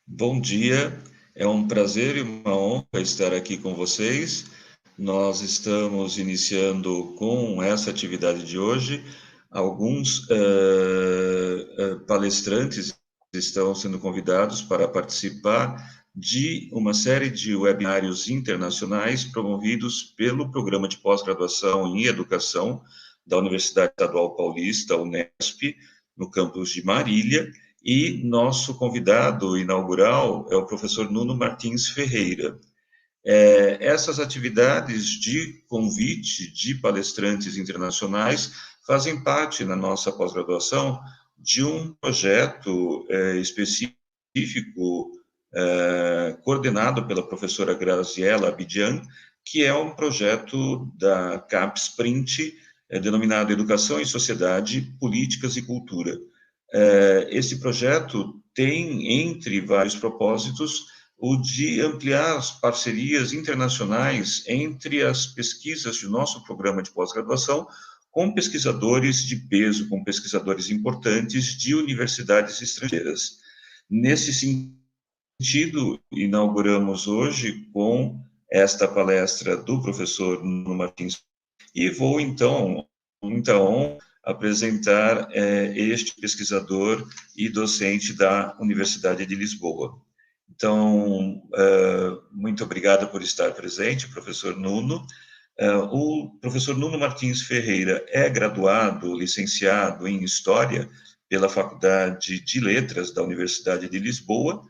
Bom dia, é um prazer e uma honra estar aqui com vocês. Nós estamos iniciando com essa atividade de hoje. Alguns palestrantes estão sendo convidados para participar de uma série de webinários internacionais promovidos pelo Programa de Pós-Graduação em Educação da Universidade Estadual Paulista, Unesp, no campus de Marília, e nosso convidado inaugural é o professor Nuno Martins Ferreira. Essas atividades de convite de palestrantes internacionais fazem parte, na nossa pós-graduação, de um projeto específico, coordenado pela professora Graziela Abidjan, que é um projeto da CAPES Print, denominado Educação e Sociedade, Políticas e Cultura. Esse projeto tem, entre vários propósitos, o de ampliar as parcerias internacionais entre as pesquisas do nosso programa de pós-graduação com pesquisadores de peso, com pesquisadores importantes de universidades estrangeiras. Nesse sentido, inauguramos hoje com esta palestra do professor Nuno Martins, e vou, então, muita honra, apresentar este pesquisador e docente da Universidade de Lisboa. Então, muito obrigado por estar presente, professor Nuno. O professor Nuno Martins Ferreira é graduado, licenciado em História pela Faculdade de Letras da Universidade de Lisboa.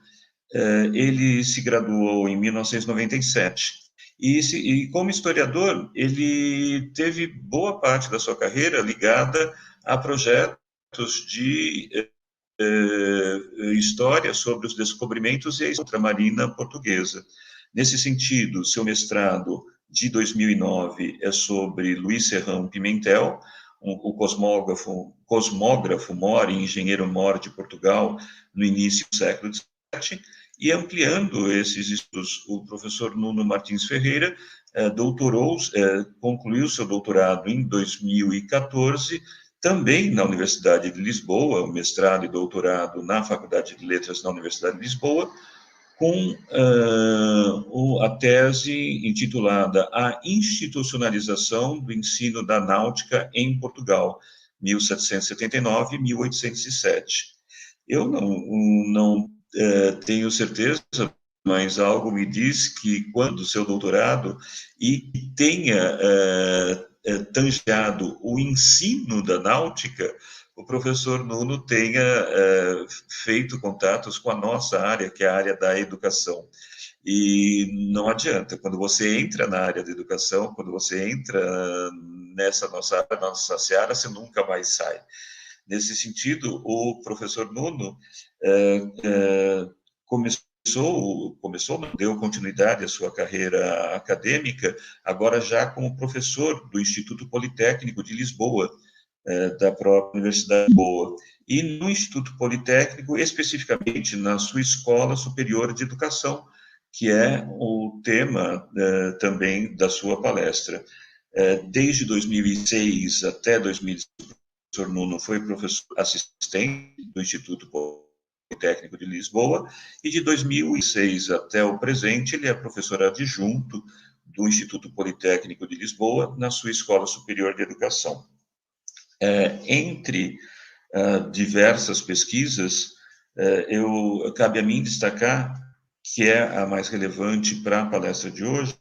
Ele se graduou em 1997. E como historiador, ele teve boa parte da sua carreira ligada a projetos de história sobre os descobrimentos e a ultramarina portuguesa. Nesse sentido, seu mestrado de 2009 é sobre Luiz Serrão Pimentel, o cosmógrafo mor e engenheiro mor de Portugal no início do século XVII, e ampliando esses estudos, o professor Nuno Martins Ferreira concluiu seu doutorado em 2014, também na Universidade de Lisboa, o mestrado e doutorado na Faculdade de Letras na Universidade de Lisboa, com a tese intitulada A Institucionalização do Ensino da Náutica em Portugal, 1779-1807. Eu não tenho certeza, mas algo me diz que quando o seu doutorado e tenha tangeado o ensino da náutica, o professor Nuno tenha feito contatos com a nossa área, que é a área da educação. E não adianta, quando você entra na área da educação, quando você entra nessa nossa seara, você nunca mais sai. Nesse sentido, o professor Nuno deu continuidade à sua carreira acadêmica, agora já como professor do Instituto Politécnico de Lisboa, da própria Universidade de Lisboa, e no Instituto Politécnico, especificamente na sua Escola Superior de Educação, que é o tema também da sua palestra. Desde 2006 até 2016, o professor Nuno foi professor assistente do Instituto Politécnico de Lisboa, e de 2006 até o presente, ele é professor adjunto do Instituto Politécnico de Lisboa, na sua Escola Superior de Educação. Entre diversas pesquisas, cabe a mim destacar, que é a mais relevante para a palestra de hoje,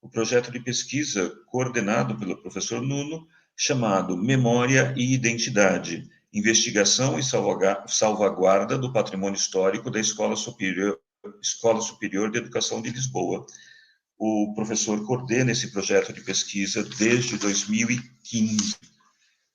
o projeto de pesquisa coordenado pelo professor Nuno, chamado Memória e Identidade, Investigação e Salvaguarda do Patrimônio Histórico da Escola Superior de Educação de Lisboa. O professor coordena esse projeto de pesquisa desde 2015.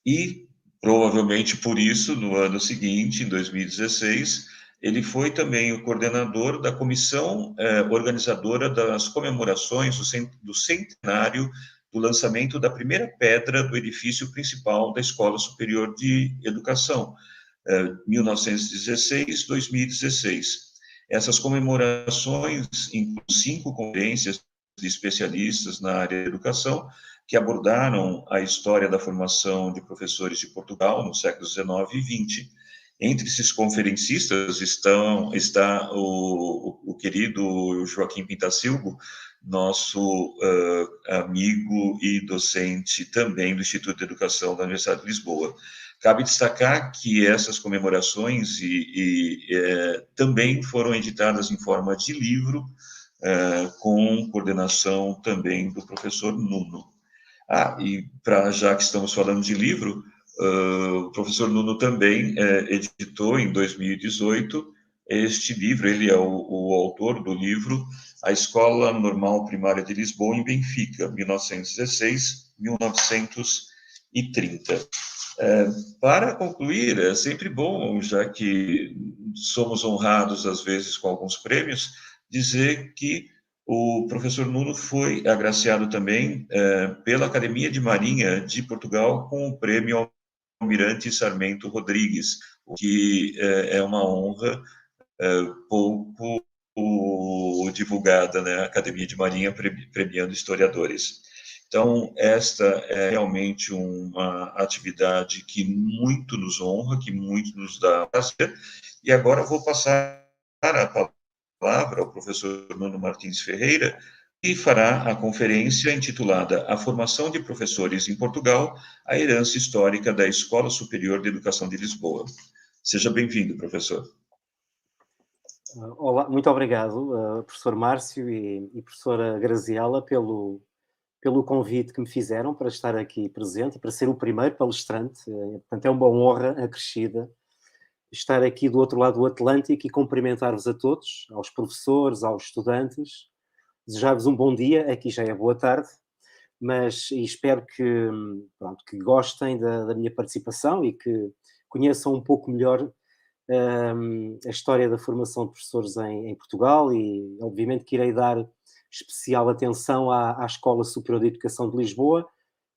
E, provavelmente por isso, no ano seguinte, em 2016, ele foi também o coordenador da comissão organizadora das comemorações do centenário do lançamento da primeira pedra do edifício principal da Escola Superior de Educação, 1916-2016. Essas comemorações incluem 5 conferências de especialistas na área de educação, que abordaram a história da formação de professores de Portugal no século XIX e XX. Entre esses conferencistas está o querido Joaquim Pintacilgo, nosso amigo e docente também do Instituto de Educação da Universidade de Lisboa. Cabe destacar que essas comemorações também foram editadas em forma de livro, com coordenação também do professor Nuno. Já que estamos falando de livro, o professor Nuno também editou em 2018 este livro. Ele é o autor do livro A Escola Normal Primária de Lisboa em Benfica, 1916-1930. Para concluir, é sempre bom, já que somos honrados às vezes com alguns prêmios, dizer que o professor Nuno foi agraciado também pela Academia de Marinha de Portugal com o prêmio Almirante Sarmento Rodrigues, o que é uma honra pouco divulgada, né? A Academia de Marinha premiando historiadores. Então, esta é realmente uma atividade que muito nos honra, que muito nos dá prazer. E agora vou passar a palavra ao professor Nuno Martins Ferreira, que fará a conferência intitulada A Formação de Professores em Portugal, a Herança Histórica da Escola Superior de Educação de Lisboa. Seja bem-vindo, professor. Olá, muito obrigado, professor Márcio e professora Graziela, pelo convite que me fizeram para estar aqui presente e para ser o primeiro palestrante. Portanto, é uma honra acrescida estar aqui do outro lado do Atlântico e cumprimentar-vos a todos, aos professores, aos estudantes, desejar-vos um bom dia, aqui já é boa tarde, mas espero que gostem da minha participação e que conheçam um pouco melhor a história da formação de professores em Portugal, e obviamente que irei dar especial atenção à Escola Superior de Educação de Lisboa,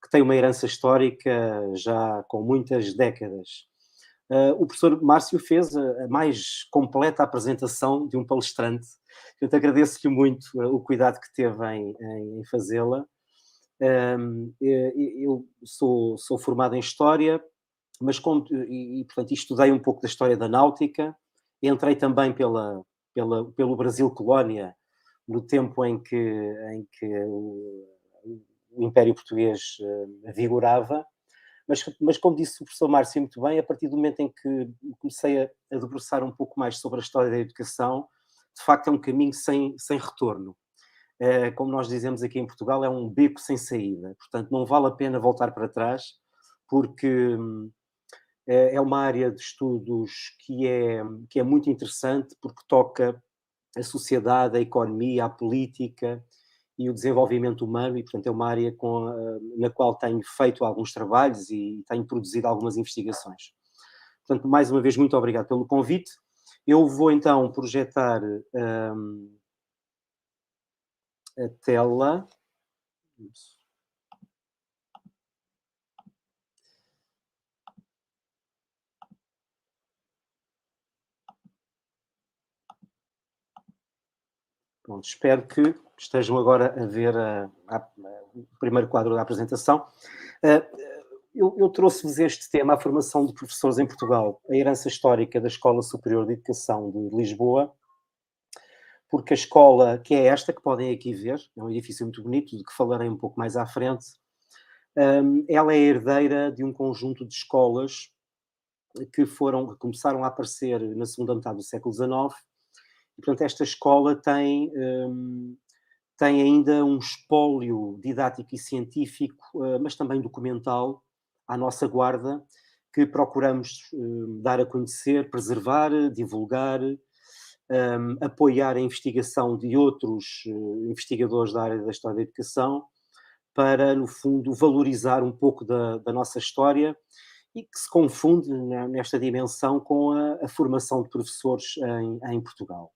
que tem uma herança histórica já com muitas décadas. O professor Márcio fez a mais completa apresentação de um palestrante. Eu te agradeço-lhe muito o cuidado que teve em fazê-la. Eu sou formado em História, mas portanto, estudei um pouco da história da náutica, entrei também pelo Brasil Colónia, no tempo em que o Império Português vigorava, mas como disse o professor Márcio muito bem, a partir do momento em que comecei a debruçar um pouco mais sobre a história da educação, de facto é um caminho sem retorno. Como nós dizemos aqui em Portugal, é um beco sem saída, portanto não vale a pena voltar para trás, porque é uma área de estudos que é muito interessante, porque toca a sociedade, a economia, a política e o desenvolvimento humano, e portanto é uma área na qual tenho feito alguns trabalhos e tenho produzido algumas investigações. Portanto, mais uma vez, muito obrigado pelo convite. Eu vou então projetar a tela. Pronto, espero que estejam agora a ver o primeiro quadro da apresentação. Eu trouxe-vos este tema, a formação de professores em Portugal, a herança histórica da Escola Superior de Educação de Lisboa, porque a escola, que é esta que podem aqui ver, é um edifício muito bonito, de que falarei um pouco mais à frente, ela é herdeira de um conjunto de escolas que começaram a aparecer na segunda metade do século XIX. E, portanto, esta escola tem ainda um espólio didático e científico, mas também documental, à nossa guarda, que procuramos dar a conhecer, preservar, divulgar, apoiar a investigação de outros investigadores da área da história da educação, para, no fundo, valorizar um pouco da nossa história, e que se confunde nesta dimensão com a formação de professores em Portugal.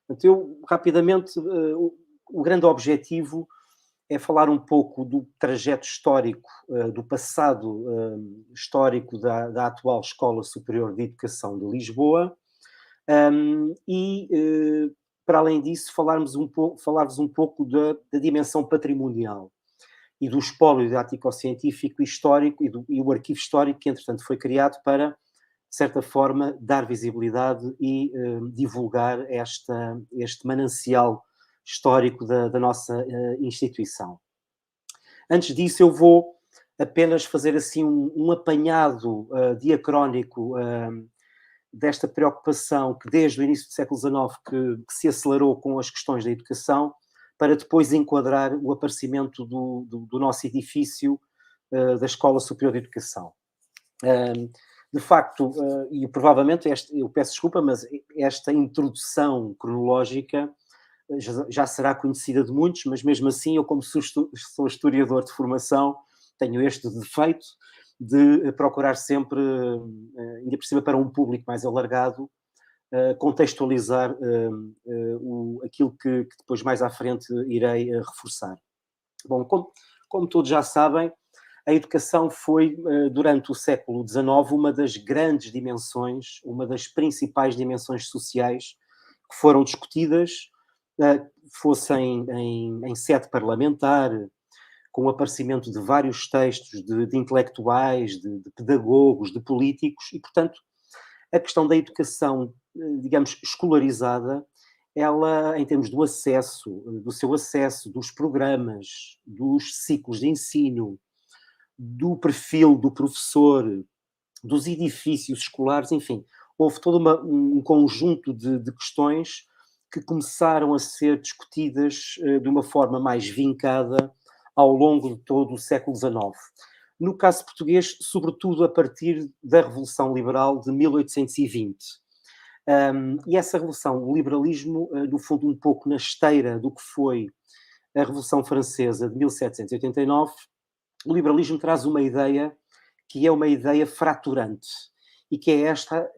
Portanto, eu, rapidamente, o grande objetivo é falar um pouco do trajeto histórico, do passado histórico da atual Escola Superior de Educação de Lisboa, e, para além disso, falar-vos um pouco da dimensão patrimonial e do espólio didático-científico e histórico e o arquivo histórico que, entretanto, foi criado para certa forma, dar visibilidade e divulgar este manancial histórico da nossa instituição. Antes disso, eu vou apenas fazer assim um apanhado diacrónico desta preocupação que desde o início do século XIX que se acelerou com as questões da educação, para depois enquadrar o aparecimento do nosso edifício da Escola Superior de Educação. De facto, e provavelmente, eu peço desculpa, mas esta introdução cronológica já será conhecida de muitos, mas mesmo assim, eu como sou historiador de formação, tenho este defeito de procurar sempre, ainda por cima para um público mais alargado, contextualizar aquilo que depois mais à frente irei reforçar. Bom, como todos já sabem, a educação foi, durante o século XIX, uma das grandes dimensões, uma das principais dimensões sociais que foram discutidas, fossem em sede parlamentar, com o aparecimento de vários textos de intelectuais, de pedagogos, de políticos, e, portanto, a questão da educação, digamos, escolarizada, ela, em termos do acesso, do seu acesso, dos programas, dos ciclos de ensino, do perfil do professor, dos edifícios escolares, enfim, houve todo um conjunto de questões que começaram a ser discutidas de uma forma mais vincada ao longo de todo o século XIX. No caso português, sobretudo a partir da Revolução Liberal de 1820. E essa revolução, o liberalismo, no fundo, um pouco na esteira do que foi a Revolução Francesa de 1789, o liberalismo traz uma ideia que é uma ideia fraturante, e que é esta,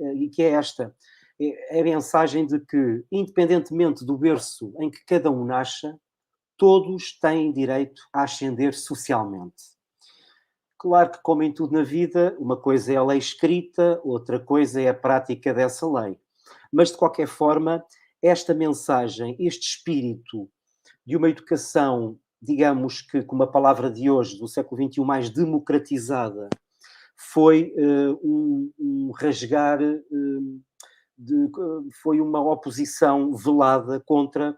é a mensagem de que, independentemente do berço em que cada um nasce, todos têm direito a ascender socialmente. Claro que, como em tudo na vida, uma coisa é a lei escrita, outra coisa é a prática dessa lei. Mas, de qualquer forma, esta mensagem, este espírito de uma educação, digamos que, com uma palavra de hoje, do século XXI, mais democratizada, foi um rasgar, foi uma oposição velada contra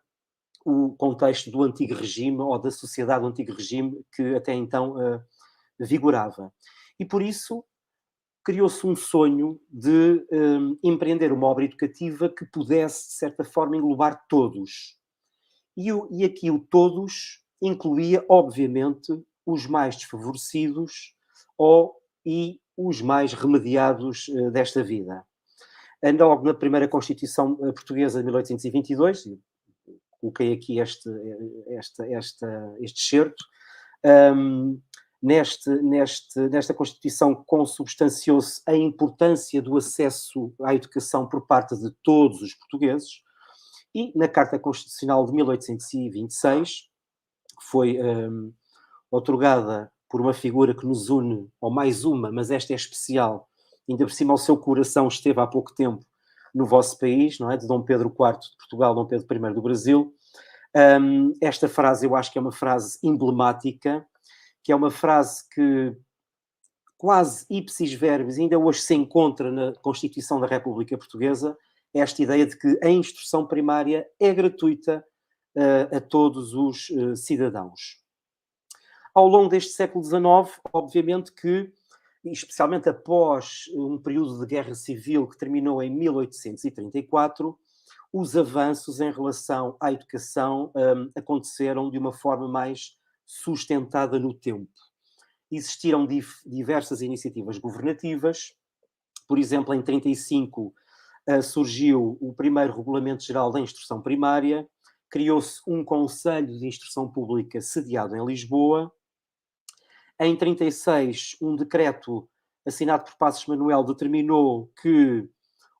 o contexto do antigo regime, ou da sociedade do antigo regime, que até então vigorava. E por isso criou-se um sonho de empreender uma obra educativa que pudesse, de certa forma, englobar todos. E aqui o todos incluía, obviamente, os mais desfavorecidos e os mais remediados desta vida. Logo na primeira Constituição Portuguesa de 1822, coloquei aqui este excerto, nesta Constituição consubstanciou-se a importância do acesso à educação por parte de todos os portugueses, e na Carta Constitucional de 1826, que foi outorgada por uma figura que nos une, ou mais uma, mas esta é especial, ainda por cima o seu coração esteve há pouco tempo no vosso país, não é? De Dom Pedro IV de Portugal, Dom Pedro I do Brasil. Esta frase eu acho que é uma frase emblemática, que é uma frase que quase ipsis verbis ainda hoje se encontra na Constituição da República Portuguesa, esta ideia de que a instrução primária é gratuita a todos os cidadãos. Ao longo deste século XIX, obviamente que, especialmente após um período de guerra civil que terminou em 1834, os avanços em relação à educação aconteceram de uma forma mais sustentada no tempo. Existiram diversas iniciativas governativas. Por exemplo, em 1935 surgiu o primeiro Regulamento Geral da Instrução Primária, criou-se um Conselho de Instrução Pública sediado em Lisboa. Em 1936, um decreto assinado por Passos Manuel determinou que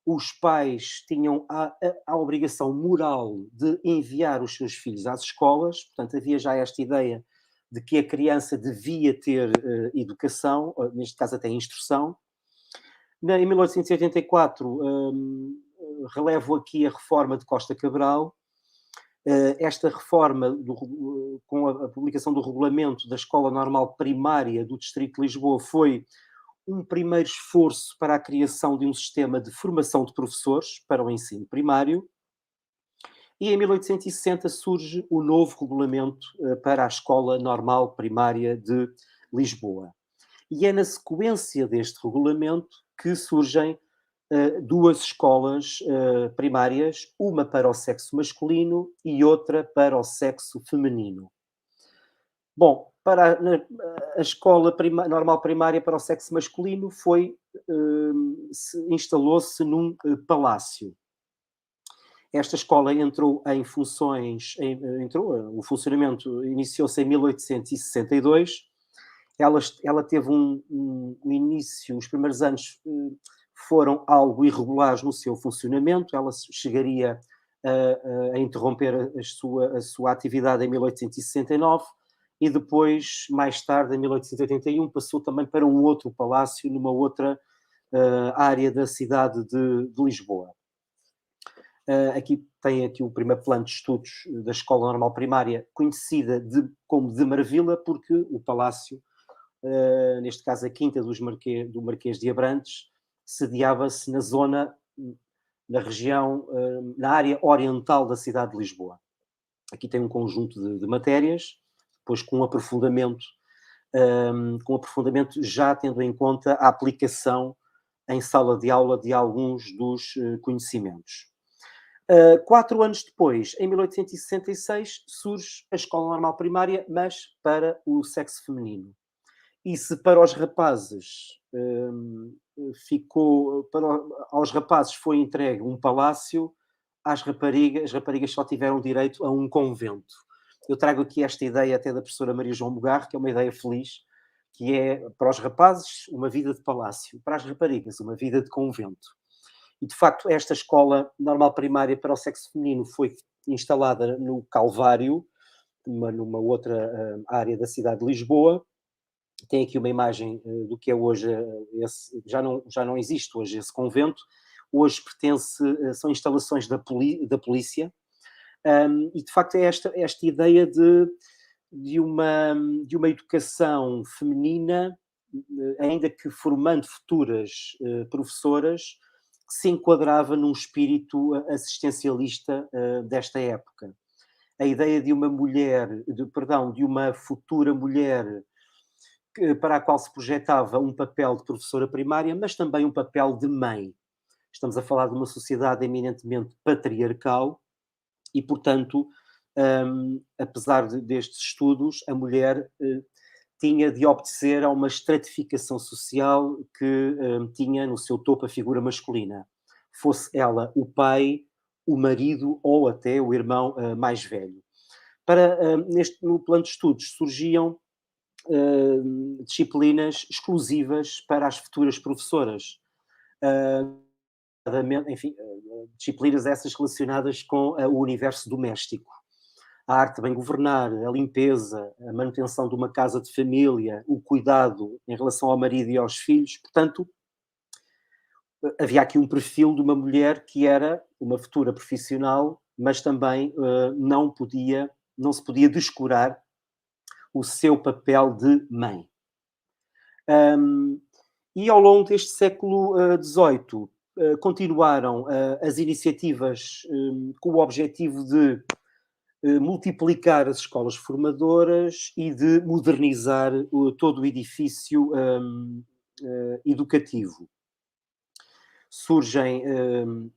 os pais tinham a obrigação moral de enviar os seus filhos às escolas. Portanto, havia já esta ideia de que a criança devia ter educação, neste caso até instrução. Em 1884, relevo aqui a reforma de Costa Cabral. Esta reforma, com a publicação do regulamento da Escola Normal Primária do Distrito de Lisboa, foi um primeiro esforço para a criação de um sistema de formação de professores para o ensino primário, e em 1860 surge o novo regulamento para a Escola Normal Primária de Lisboa. E é na sequência deste regulamento que surgem duas escolas primárias, uma para o sexo masculino e outra para o sexo feminino. Bom, para a escola normal primária para o sexo masculino instalou-se num palácio. Esta escola entrou em funções, o funcionamento iniciou-se em 1862. Ela teve um início, os primeiros anos foram algo irregulares no seu funcionamento. Ela chegaria a interromper a sua atividade em 1869 e depois, mais tarde, em 1881, passou também para um outro palácio, numa outra área da cidade de Lisboa. Aqui tem aqui o primeiro plano de estudos da Escola Normal Primária, conhecida como de Marvila, porque o palácio, neste caso a Quinta do Marquês de Abrantes, sediava-se na região, na área oriental da cidade de Lisboa. Aqui tem um conjunto de matérias, depois com um aprofundamento já tendo em conta a aplicação em sala de aula de alguns dos conhecimentos. 4 anos depois, em 1866, surge a Escola Normal Primária, mas para o sexo feminino. E se para os rapazes aos rapazes foi entregue um palácio, as raparigas só tiveram direito a um convento. Eu trago aqui esta ideia até da professora Maria João Mugarro, que é uma ideia feliz, que é para os rapazes uma vida de palácio, para as raparigas uma vida de convento. E, de facto, esta escola normal primária para o sexo feminino foi instalada no Calvário, numa outra área da cidade de Lisboa. Tem aqui uma imagem do que é hoje, já não existe hoje esse convento. Hoje são instalações da polícia. E, de facto, é esta ideia de uma educação feminina, ainda que formando futuras professoras, que se enquadrava num espírito assistencialista desta época. A ideia de uma futura mulher para a qual se projetava um papel de professora primária, mas também um papel de mãe. Estamos a falar de uma sociedade eminentemente patriarcal e, portanto, apesar destes estudos, a mulher tinha de obedecer a uma estratificação social que tinha no seu topo a figura masculina. Fosse ela o pai, o marido ou até o irmão mais velho. No plano de estudos surgiam disciplinas exclusivas para as futuras professoras. Disciplinas essas relacionadas com o universo doméstico. A arte de bem governar, a limpeza, a manutenção de uma casa de família, o cuidado em relação ao marido e aos filhos. Portanto, havia aqui um perfil de uma mulher que era uma futura profissional, mas também não se podia descurar o seu papel de mãe. E ao longo deste século XVIII continuaram as iniciativas com o objetivo de multiplicar as escolas formadoras e de modernizar todo o edifício educativo. Surgem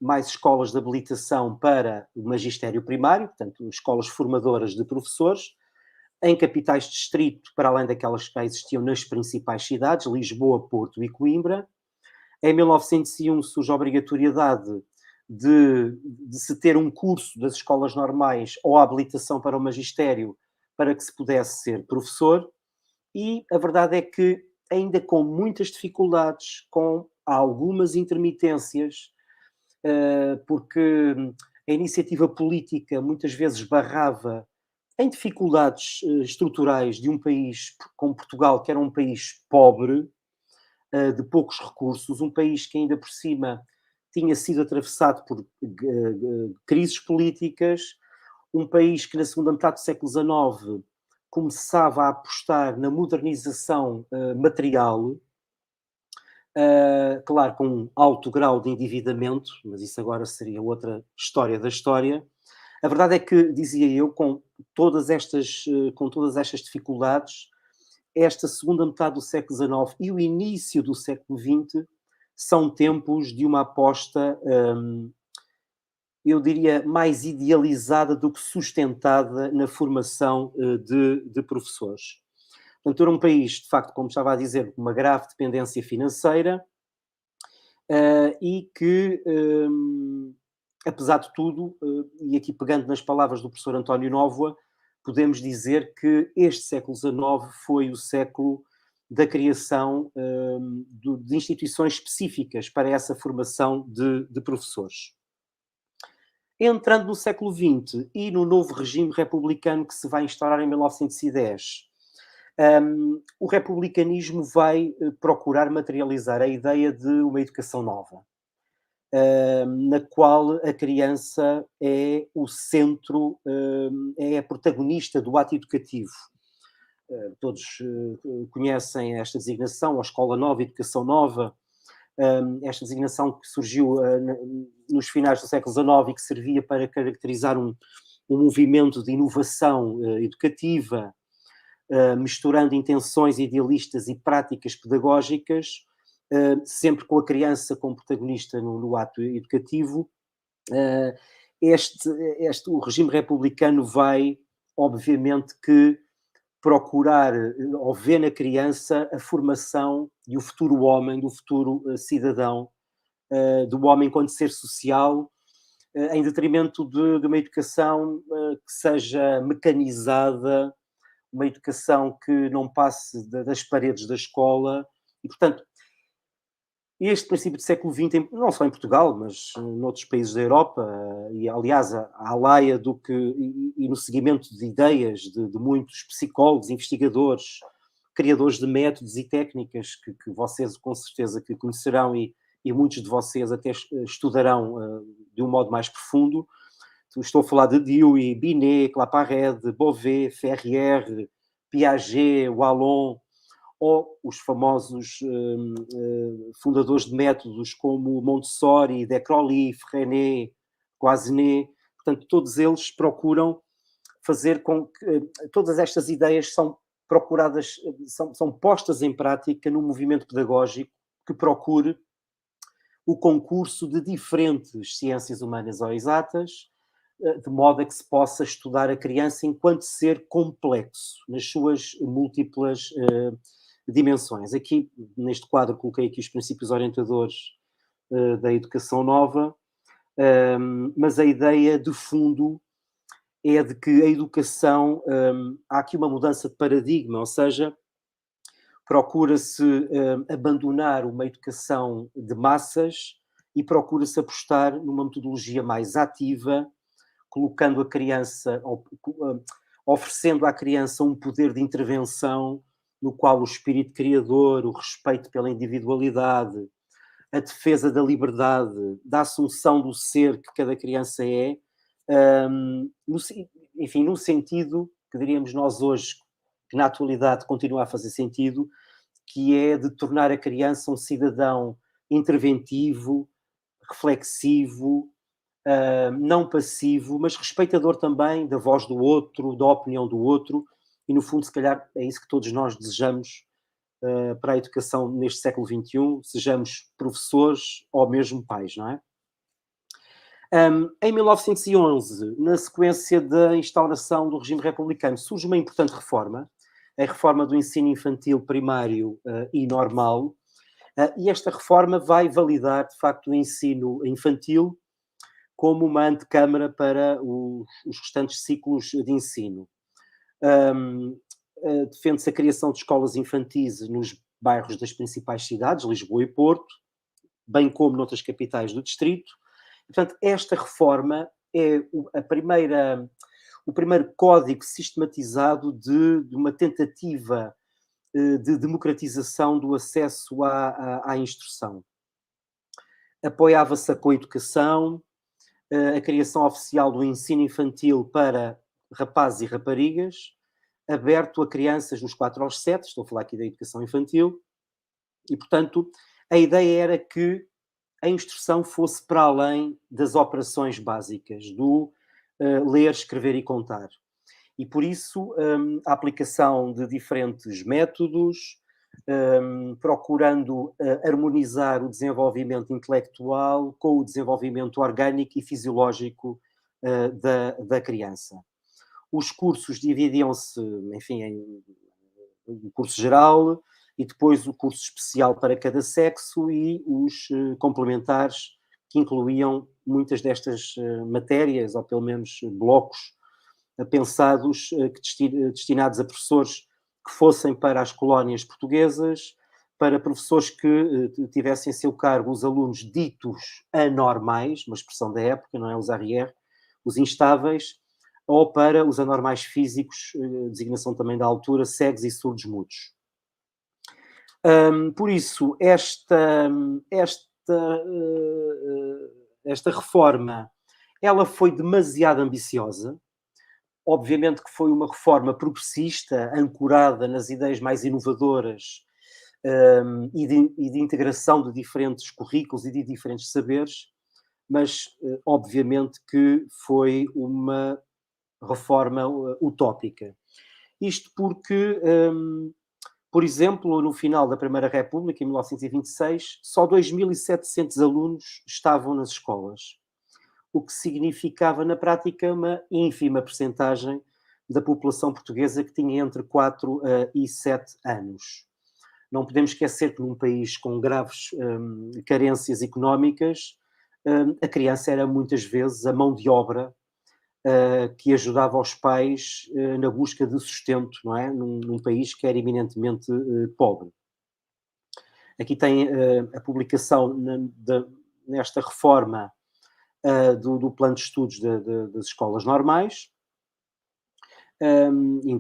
mais escolas de habilitação para o magistério primário, portanto, escolas formadoras de professores, em capitais de distrito, para além daquelas que já existiam nas principais cidades, Lisboa, Porto e Coimbra. Em 1901 surge a obrigatoriedade de se ter um curso das escolas normais ou a habilitação para o magistério para que se pudesse ser professor, e a verdade é que, ainda com muitas dificuldades, com algumas intermitências, porque a iniciativa política muitas vezes barrava em dificuldades estruturais de um país como Portugal, que era um país pobre, de poucos recursos, um país que ainda por cima tinha sido atravessado por crises políticas, um país que na segunda metade do século XIX começava a apostar na modernização material, claro, com um alto grau de endividamento, mas isso agora seria outra história da história. A verdade é que, dizia eu, com todas estas dificuldades, esta segunda metade do século XIX e o início do século XX são tempos de uma aposta, eu diria, mais idealizada do que sustentada na formação de professores. Portanto, era um país, de facto, como estava a dizer, com uma grave dependência financeira e que, apesar de tudo, e aqui pegando nas palavras do professor António Nóvoa, podemos dizer que este século XIX foi o século da criação de instituições específicas para essa formação de professores. Entrando no século XX e no novo regime republicano que se vai instaurar em 1910, o republicanismo vai procurar materializar a ideia de uma educação nova, na qual a criança é o centro, é a protagonista do ato educativo. Todos conhecem esta designação, a Escola Nova, a Educação Nova, esta designação que surgiu nos finais do século XIX e que servia para caracterizar um movimento de inovação educativa, misturando intenções idealistas e práticas pedagógicas, sempre com a criança como protagonista no ato educativo. O regime republicano vai, obviamente, que procurar ou ver na criança a formação e o futuro homem, do futuro cidadão, do homem enquanto ser social, em detrimento de uma educação que seja mecanizada, uma educação que não passe das paredes da escola. E, portanto, este princípio do século XX, não só em Portugal, mas noutros países da Europa, e aliás, à laia do que, e no seguimento de ideias de muitos psicólogos, investigadores, criadores de métodos e técnicas que vocês com certeza que conhecerão e muitos de vocês até estudarão de um modo mais profundo. Estou a falar de Dewey, Binet, Claparède, Beauvais, Ferrier, Piaget, Wallon, ou os famosos fundadores de métodos como Montessori, De Crowley, Freinet, Guattari. Portanto, todos eles procuram fazer com que todas estas ideias são procuradas, são postas em prática num movimento pedagógico que procure o concurso de diferentes ciências humanas ou exatas, de modo a que se possa estudar a criança enquanto ser complexo, nas suas múltiplas dimensões. Aqui, neste quadro, coloquei aqui os princípios orientadores da educação nova, mas a ideia de fundo é de que a educação, há aqui uma mudança de paradigma, ou seja, procura-se abandonar uma educação de massas e procura-se apostar numa metodologia mais ativa, colocando a criança, oferecendo à criança um poder de intervenção no qual o espírito criador, o respeito pela individualidade, a defesa da liberdade, da assunção do ser que cada criança é, enfim, num sentido que diríamos nós hoje, que na atualidade continua a fazer sentido, que é de tornar a criança um cidadão interventivo, reflexivo, não passivo, mas respeitador também da voz do outro, da opinião do outro, e no fundo, se calhar, é isso que todos nós desejamos para a educação neste século XXI, sejamos professores ou mesmo pais, não é? Em 1911, na sequência da instauração do regime republicano, surge uma importante reforma, a reforma do ensino infantil primário e normal, e esta reforma vai validar, de facto, o ensino infantil como uma antecâmara para os restantes ciclos de ensino. Defende-se a criação de escolas infantis nos bairros das principais cidades, Lisboa e Porto, bem como noutras capitais do distrito. Portanto, esta reforma é o primeiro código sistematizado de uma tentativa de democratização do acesso à instrução. Apoiava-se a coeducação, a criação oficial do ensino infantil para rapazes e raparigas, aberto a crianças dos 4 aos 7, estou a falar aqui da educação infantil, e, portanto, a ideia era que a instrução fosse para além das operações básicas, do ler, escrever e contar. E por isso a aplicação de diferentes métodos, procurando harmonizar o desenvolvimento intelectual com o desenvolvimento orgânico e fisiológico da criança. Os cursos dividiam-se, enfim, em um curso geral e depois o curso especial para cada sexo e os complementares, que incluíam muitas destas matérias, ou pelo menos blocos, pensados, destinados a professores que fossem para as colónias portuguesas, para professores que tivessem a seu cargo os alunos ditos anormais, uma expressão da época, não é? Os arrière, os instáveis, ou para os anormais físicos, designação também da altura, cegos e surdos mudos. Por isso, esta reforma, ela foi demasiado ambiciosa. Obviamente que foi uma reforma progressista, ancorada nas ideias mais inovadoras e de integração de diferentes currículos e de diferentes saberes, mas obviamente que foi uma reforma utópica. Isto porque, por exemplo, no final da Primeira República, em 1926, só 2.700 alunos estavam nas escolas, o que significava, na prática, uma ínfima percentagem da população portuguesa que tinha entre 4 e 7 anos. Não podemos esquecer que num país com graves carências económicas, a criança era muitas vezes a mão de obra que ajudava os pais na busca de sustento, não é? Num país que era eminentemente pobre. Aqui tem a publicação nesta reforma do plano de estudos das escolas normais,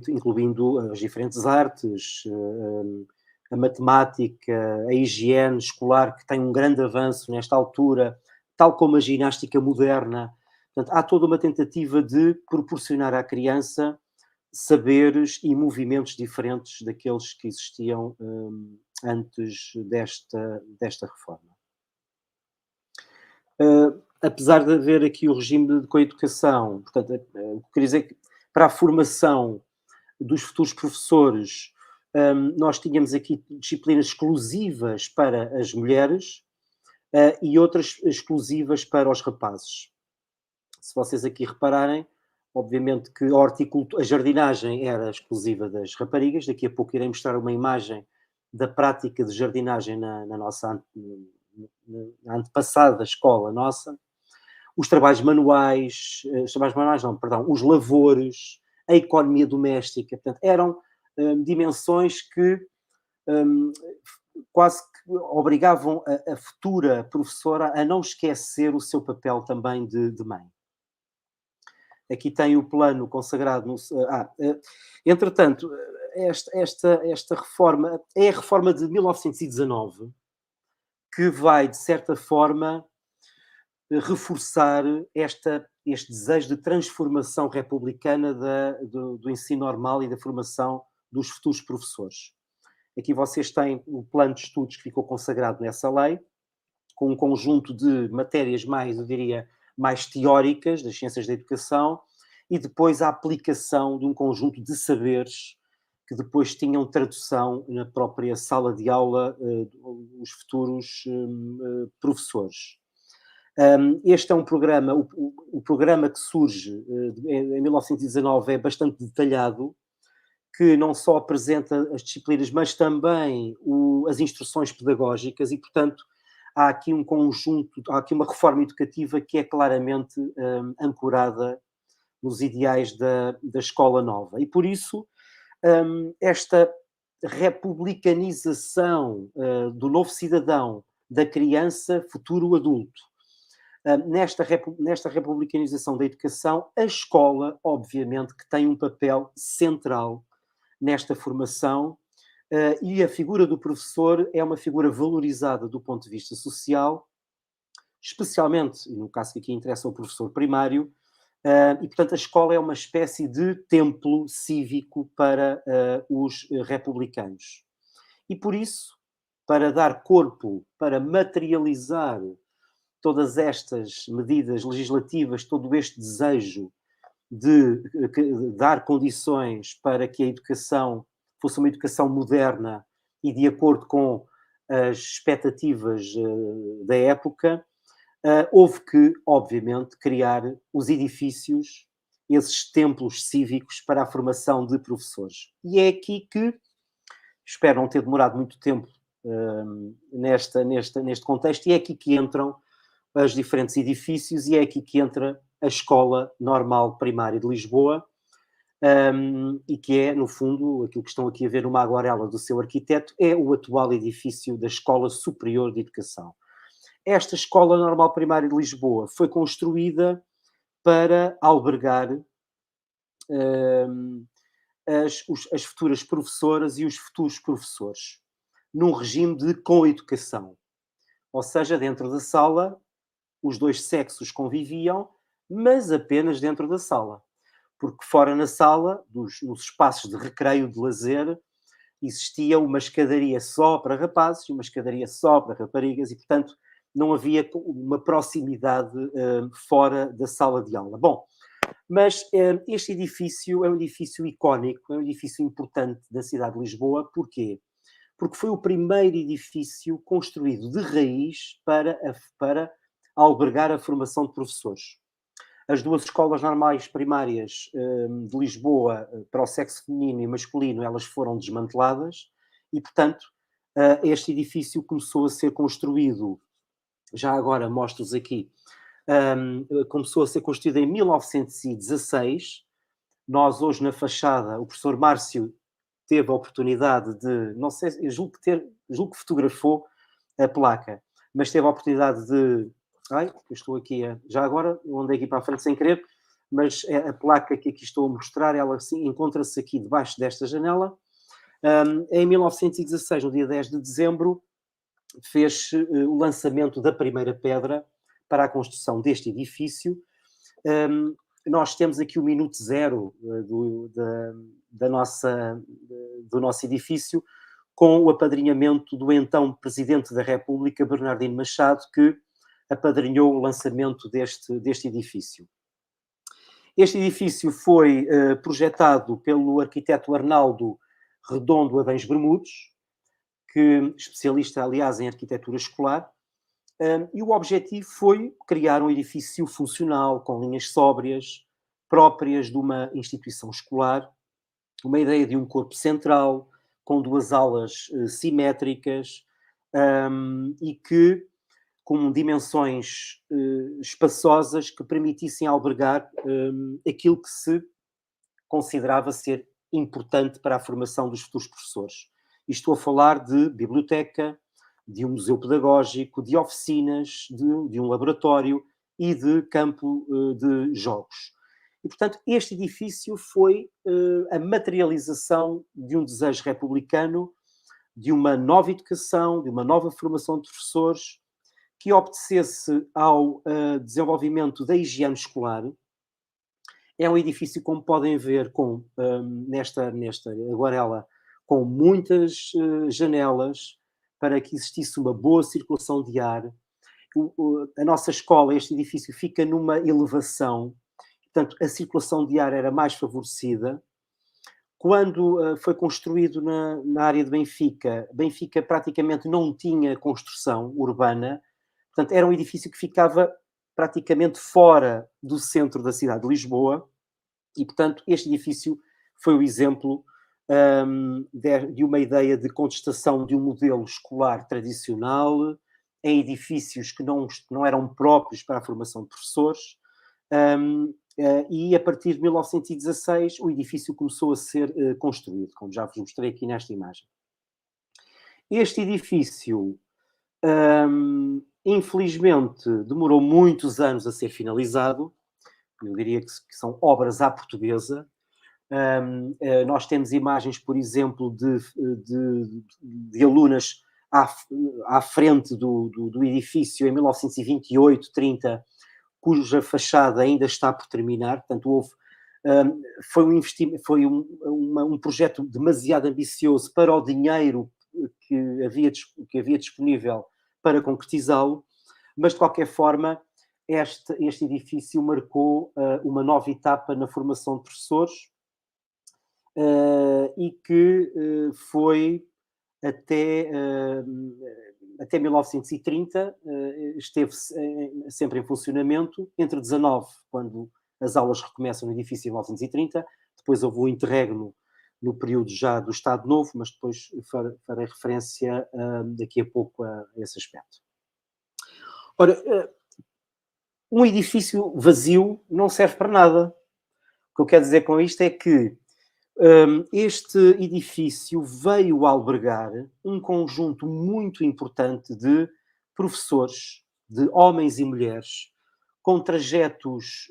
incluindo as diferentes artes, a matemática, a higiene escolar, que tem um grande avanço nesta altura, tal como a ginástica moderna. Portanto, há toda uma tentativa de proporcionar à criança saberes e movimentos diferentes daqueles que existiam antes desta reforma. Apesar de haver aqui o regime de coeducação, portanto, o que quer dizer que para a formação dos futuros professores, nós tínhamos aqui disciplinas exclusivas para as mulheres e outras exclusivas para os rapazes. Se vocês aqui repararem, obviamente que a jardinagem era exclusiva das raparigas. Daqui a pouco irei mostrar uma imagem da prática de jardinagem na nossa na antepassada escola nossa. Os trabalhos manuais, os lavores, a economia doméstica, portanto, eram dimensões que quase que obrigavam a futura professora a não esquecer o seu papel também de mãe. Aqui tem o plano consagrado no. Entretanto, esta reforma é a reforma de 1919, que vai, de certa forma, reforçar este desejo de transformação republicana do ensino normal e da formação dos futuros professores. Aqui vocês têm o plano de estudos que ficou consagrado nessa lei, com um conjunto de matérias mais, eu diria, mais teóricas das ciências da educação e depois a aplicação de um conjunto de saberes que depois tinham tradução na própria sala de aula dos futuros professores. Este é um programa, o programa que surge em 1919 é bastante detalhado, que não só apresenta as disciplinas, mas também as instruções pedagógicas e, portanto, há aqui um conjunto, há aqui uma reforma educativa que é claramente ancorada nos ideais da escola nova. E, por isso, esta republicanização do novo cidadão, da criança, futuro adulto, nesta republicanização da educação, a escola, obviamente, que tem um papel central nesta formação, e a figura do professor é uma figura valorizada do ponto de vista social, especialmente, no caso que aqui interessa, o professor primário, e, portanto, a escola é uma espécie de templo cívico para os republicanos. E, por isso, para dar corpo, para materializar todas estas medidas legislativas, todo este desejo de dar condições para que a educação fosse uma educação moderna e de acordo com as expectativas da época, houve que, obviamente, criar os edifícios, esses templos cívicos para a formação de professores. E é aqui que, espero não ter demorado muito tempo neste contexto, e é aqui que entram os diferentes edifícios e é aqui que entra a Escola Normal Primária de Lisboa, e que é, no fundo, aquilo que estão aqui a ver numa aguarela do seu arquiteto, é o atual edifício da Escola Superior de Educação. Esta Escola Normal Primária de Lisboa foi construída para albergar as futuras professoras e os futuros professores, num regime de coeducação. Ou seja, dentro da sala, os dois sexos conviviam, mas apenas dentro da sala. Porque fora na sala, nos espaços de recreio, de lazer, existia uma escadaria só para rapazes e uma escadaria só para raparigas e, portanto, não havia uma proximidade fora da sala de aula. Bom, mas este edifício é um edifício icónico, é um edifício importante da cidade de Lisboa. Porquê? Porque foi o primeiro edifício construído de raiz para albergar a formação de professores. As duas escolas normais primárias de Lisboa, para o sexo feminino e masculino, elas foram desmanteladas e, portanto, este edifício começou a ser construído, já agora mostro-vos aqui, começou a ser construído em 1916. Nós hoje na fachada, o professor Márcio teve a oportunidade de, não sei, eu julgo que fotografou a placa, mas teve a oportunidade de... eu estou aqui, já agora, eu andei aqui para a frente sem querer, mas a placa que aqui estou a mostrar, ela encontra-se aqui debaixo desta janela. Em 1916, no dia 10 de dezembro, fez o lançamento da primeira pedra para a construção deste edifício. Nós temos aqui o minuto zero do nosso edifício, com o apadrinhamento do então Presidente da República, Bernardino Machado, que apadrinhou o lançamento deste edifício. Este edifício foi projetado pelo arquiteto Arnaldo Redondo Adães Bermudes, que especialista, aliás, em arquitetura escolar, e o objetivo foi criar um edifício funcional, com linhas sóbrias, próprias de uma instituição escolar, uma ideia de um corpo central, com duas alas simétricas, e que com dimensões espaçosas que permitissem albergar aquilo que se considerava ser importante para a formação dos futuros professores. E estou a falar de biblioteca, de um museu pedagógico, de oficinas, de um laboratório e de campo de jogos. E, portanto, este edifício foi a materialização de um desejo republicano, de uma nova educação, de uma nova formação de professores, que obedecesse ao desenvolvimento da higiene escolar. É um edifício, como podem ver, nesta aguarela, com muitas janelas, para que existisse uma boa circulação de ar. A nossa escola, este edifício, fica numa elevação, portanto, a circulação de ar era mais favorecida. Quando foi construído na área de Benfica, Benfica praticamente não tinha construção urbana, portanto, era um edifício que ficava praticamente fora do centro da cidade de Lisboa e, portanto, este edifício foi o exemplo de uma ideia de contestação de um modelo escolar tradicional em edifícios que não eram próprios para a formação de professores, e a partir de 1916 o edifício começou a ser construído, como já vos mostrei aqui nesta imagem. Este edifício, infelizmente, demorou muitos anos a ser finalizado. Eu diria que são obras à portuguesa. Nós temos imagens, por exemplo, de alunas à frente do edifício em 1928, 30, cuja fachada ainda está por terminar. Portanto, foi um projeto demasiado ambicioso para o dinheiro que havia disponível para concretizá-lo, mas de qualquer forma este edifício marcou uma nova etapa na formação de professores e que foi até, até 1930, esteve sempre em funcionamento, entre 19, quando as aulas recomeçam no edifício em 1930, depois houve o interregno no período já do Estado Novo, mas depois farei referência daqui a pouco a esse aspecto. Ora, um edifício vazio não serve para nada. O que eu quero dizer com isto é que este edifício veio albergar um conjunto muito importante de professores, de homens e mulheres, com trajetos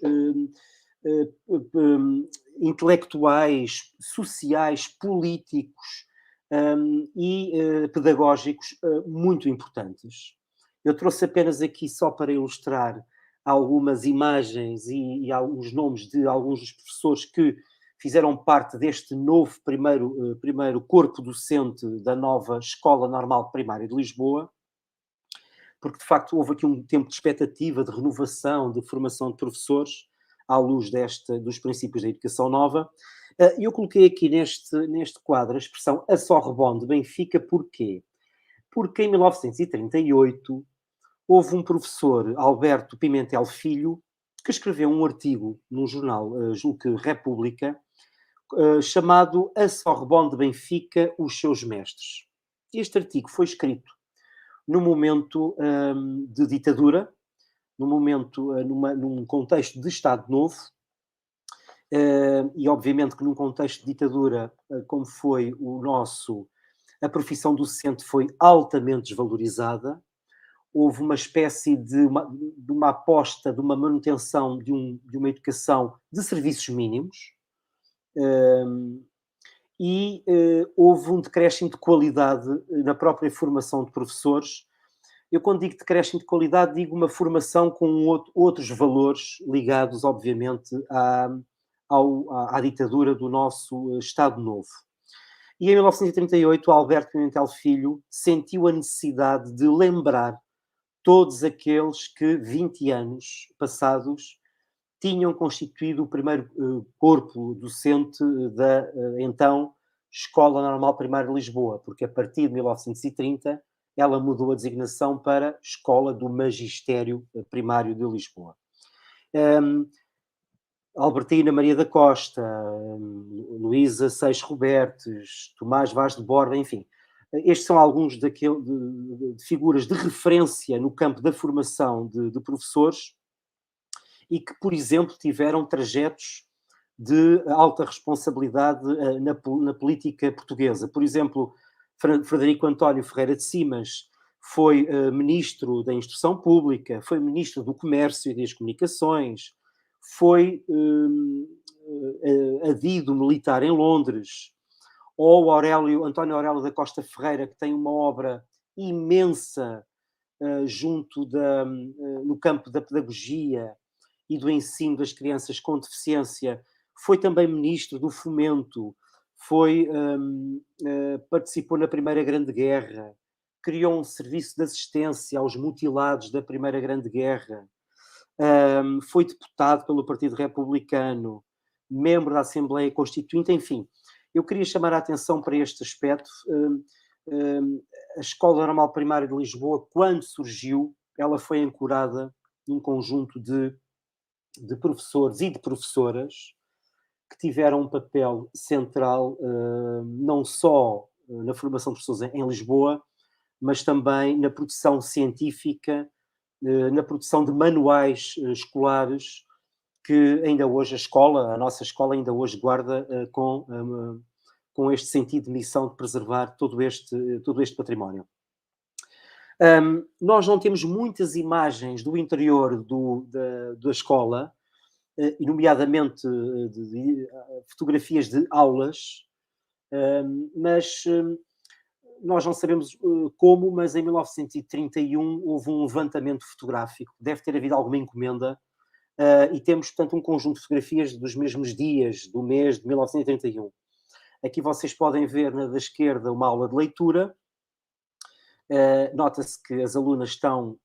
intelectuais, sociais, políticos e pedagógicos muito importantes. Eu trouxe apenas aqui só para ilustrar algumas imagens e alguns nomes de alguns dos professores que fizeram parte deste novo primeiro corpo docente da nova Escola Normal Primária de Lisboa, porque de facto houve aqui um tempo de expectativa, de renovação, de formação de professores, à luz dos princípios da educação nova. Eu coloquei aqui neste quadro a expressão a Sorbonne de Benfica, porquê? Porque em 1938 houve um professor, Alberto Pimentel Filho, que escreveu um artigo num jornal, julgo que República, chamado A Sorbonne de Benfica, os seus mestres. Este artigo foi escrito num momento de ditadura, num contexto de Estado Novo, e obviamente que num contexto de ditadura, como foi o nosso, a profissão docente foi altamente desvalorizada. Houve uma espécie de uma aposta, de uma manutenção de uma educação de serviços mínimos, e houve um decréscimo de qualidade na própria formação de professores. Eu, quando digo decréscimo de qualidade, digo uma formação com outros valores ligados, obviamente, à ditadura do nosso Estado Novo. E em 1938, Alberto Pimentel Filho sentiu a necessidade de lembrar todos aqueles que, 20 anos passados, tinham constituído o primeiro corpo docente da, então, Escola Normal Primária de Lisboa, porque a partir de 1930 ela mudou a designação para Escola do Magistério Primário de Lisboa. Albertina Maria da Costa, Luísa Seixas Robertes, Tomás Vaz de Borba, enfim. Estes são alguns de figuras de referência no campo da formação de professores e que, por exemplo, tiveram trajetos de alta responsabilidade na política portuguesa. Por exemplo, Frederico António Ferreira de Simas foi ministro da Instrução Pública, foi ministro do Comércio e das Comunicações, foi adido militar em Londres, ou António Aurélio da Costa Ferreira, que tem uma obra imensa no campo da pedagogia e do ensino das crianças com deficiência, foi também ministro do Fomento, participou na Primeira Grande Guerra, criou um serviço de assistência aos mutilados da Primeira Grande Guerra, foi deputado pelo Partido Republicano, membro da Assembleia Constituinte, enfim. Eu queria chamar a atenção para este aspecto. A Escola Normal Primária de Lisboa, quando surgiu, ela foi ancorada num conjunto de professores e de professoras que tiveram um papel central, não só na formação de professores em Lisboa, mas também na produção científica, na produção de manuais escolares, que ainda hoje a nossa escola ainda hoje guarda com este sentido de missão de preservar todo este património. Nós não temos muitas imagens do interior da escola, nomeadamente de fotografias de aulas, mas nós não sabemos como, mas em 1931 houve um levantamento fotográfico, deve ter havido alguma encomenda, e temos, portanto, um conjunto de fotografias dos mesmos dias do mês de 1931. Aqui vocês podem ver na da esquerda uma aula de leitura, Nota-se que as alunas estão,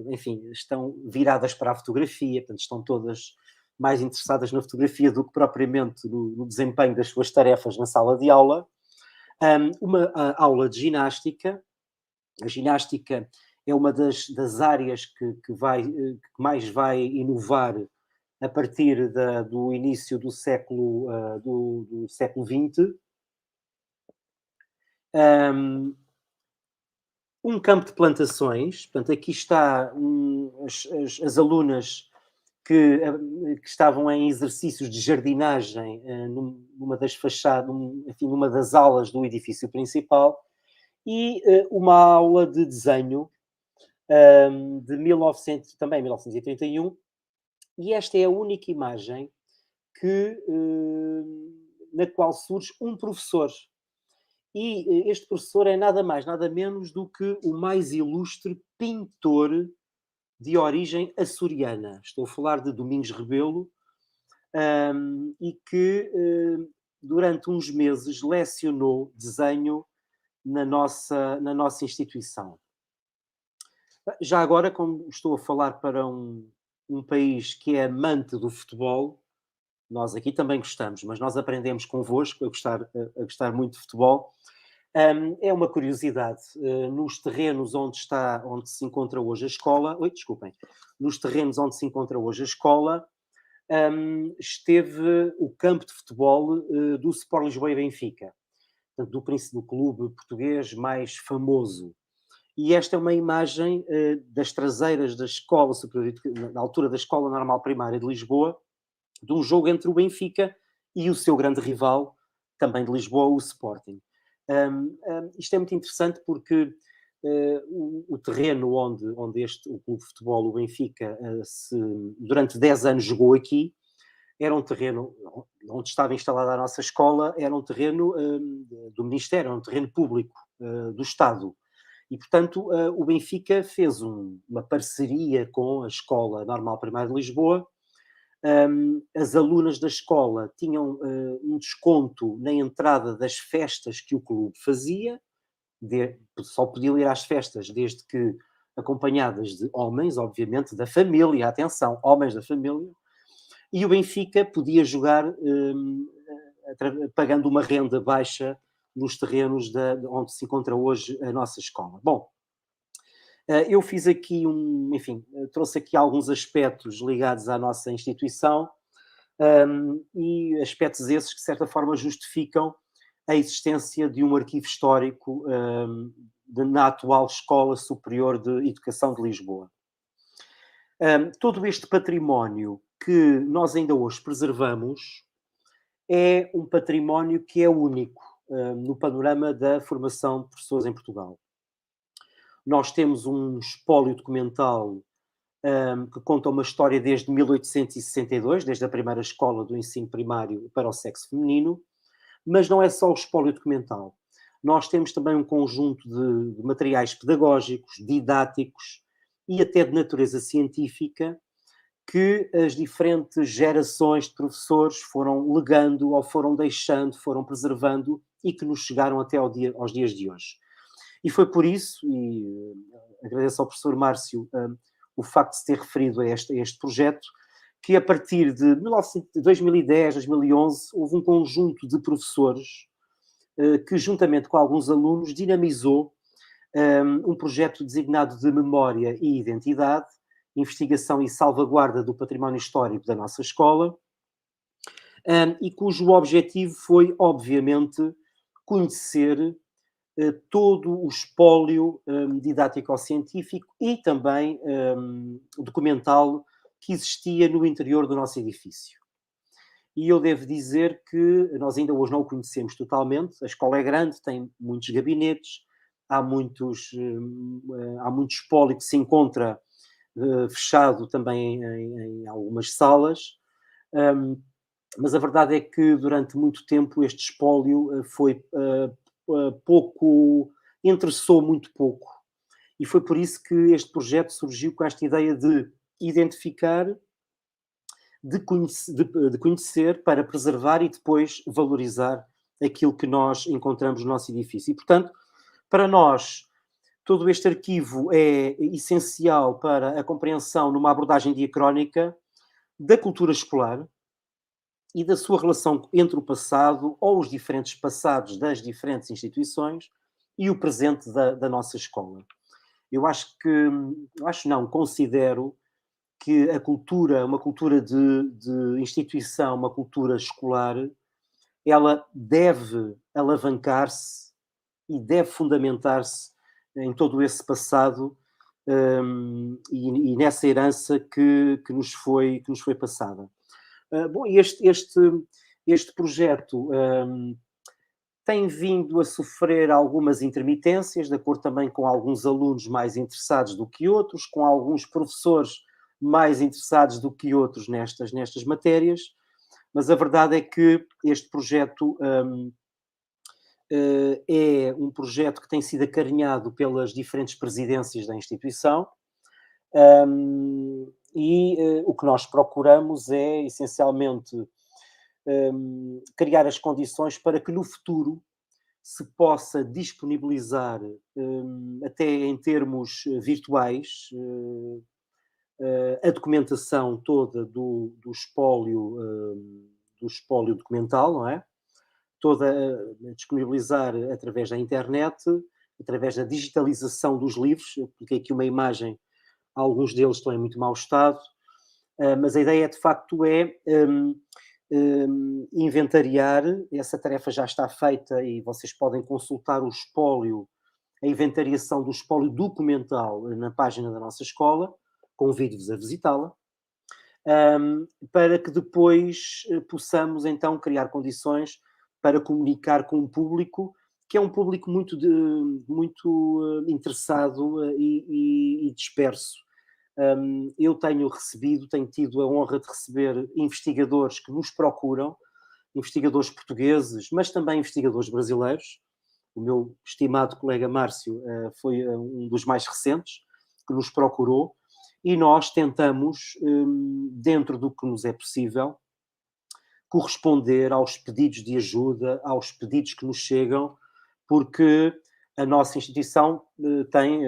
enfim, estão viradas para a fotografia, portanto, estão todas mais interessadas na fotografia do que propriamente no desempenho das suas tarefas na sala de aula. Uma aula de ginástica. A ginástica é uma das áreas que mais vai inovar a partir do início do século XX. Um campo de plantações, portanto, aqui está as alunas que estavam em exercícios de jardinagem numa das fachadas, enfim, numa das aulas do edifício principal, e uma aula de desenho de 1931, e esta é a única imagem na qual surge um professor. E este professor é nada mais, nada menos do que o mais ilustre pintor de origem açoriana. Estou a falar de Domingos Rebelo, e que durante uns meses lecionou desenho na nossa instituição. Já agora, como estou a falar para um país que é amante do futebol, nós aqui também gostamos, mas nós aprendemos convosco a gostar muito de futebol. É uma curiosidade, nos terrenos onde se encontra hoje a escola, nos terrenos onde se encontra hoje a escola, esteve o campo de futebol do Sport Lisboa e Benfica, portanto, do clube português mais famoso. E esta é uma imagem das traseiras da Escola Superior, na altura da Escola Normal Primária de Lisboa, de um jogo entre o Benfica e o seu grande rival, também de Lisboa, o Sporting. Isto é muito interessante porque o terreno onde o clube de futebol, o Benfica, durante 10 anos jogou aqui, era um terreno onde estava instalada a nossa escola, era um terreno do Ministério, era um terreno público do Estado. E, portanto, o Benfica fez uma parceria com a Escola Normal Primária de Lisboa. As alunas da escola tinham um desconto na entrada das festas que o clube fazia, só podiam ir às festas desde que acompanhadas de homens, obviamente, da família, atenção, homens da família, e o Benfica podia jogar pagando uma renda baixa nos terrenos onde se encontra hoje a nossa escola. Bom, eu fiz aqui trouxe aqui alguns aspectos ligados à nossa instituição, e aspectos esses que, de certa forma, justificam a existência de um arquivo histórico na atual Escola Superior de Educação de Lisboa. Todo este património que nós ainda hoje preservamos é um património que é único no panorama da formação de professores em Portugal. Nós temos um espólio documental que conta uma história desde 1862, desde a primeira escola do ensino primário para o sexo feminino, mas não é só o espólio documental. Nós temos também um conjunto de materiais pedagógicos, didáticos e até de natureza científica que as diferentes gerações de professores foram legando ou foram deixando, foram preservando e que nos chegaram até aos dias de hoje. E foi por isso, e agradeço ao professor Márcio o facto de se ter referido a este projeto, que a partir de 2010, 2011, houve um conjunto de professores que, juntamente com alguns alunos, dinamizou um projeto designado de Memória e Identidade, Investigação e Salvaguarda do Património Histórico da nossa escola, e cujo objetivo foi, obviamente, conhecer todo o espólio didático-científico e também documental que existia no interior do nosso edifício. E eu devo dizer que nós ainda hoje não o conhecemos totalmente. A escola é grande, tem muitos gabinetes, há muito espólio que se encontra fechado também em algumas salas, mas a verdade é que durante muito tempo este espólio foi interessou muito pouco. E foi por isso que este projeto surgiu com esta ideia de identificar, de conhecer para preservar e depois valorizar aquilo que nós encontramos no nosso edifício. E, portanto, para nós, Todo este arquivo é essencial para a compreensão, numa abordagem diacrónica, da cultura escolar e da sua relação entre o passado ou os diferentes passados das diferentes instituições e o presente da nossa escola. Eu considero que a cultura, uma cultura de instituição, uma cultura escolar, ela deve alavancar-se e deve fundamentar-se em todo esse passado, e nessa herança que nos foi passada. Bom, este projeto tem vindo a sofrer algumas intermitências, de acordo também com alguns alunos mais interessados do que outros, com alguns professores mais interessados do que outros nestas matérias, mas a verdade é que este projeto é um projeto que tem sido acarinhado pelas diferentes presidências da instituição, o que nós procuramos é, essencialmente, criar as condições para que no futuro se possa disponibilizar, até em termos virtuais, a documentação toda do espólio documental, não é? Toda disponibilizar através da internet, através da digitalização dos livros. Eu coloquei aqui uma imagem, alguns deles estão em muito mau estado, mas a ideia de facto é inventariar. Essa tarefa já está feita e vocês podem consultar o espólio, a inventariação do espólio documental na página da nossa escola. Convido-vos a visitá-la, para que depois possamos então criar condições para comunicar com um público que é um público muito interessado e disperso. Eu tenho tido a honra de receber investigadores que nos procuram, investigadores portugueses, mas também investigadores brasileiros. O meu estimado colega Márcio foi um dos mais recentes que nos procurou, e nós tentamos, dentro do que nos é possível, corresponder aos pedidos de ajuda, aos pedidos que nos chegam, porque a nossa instituição tem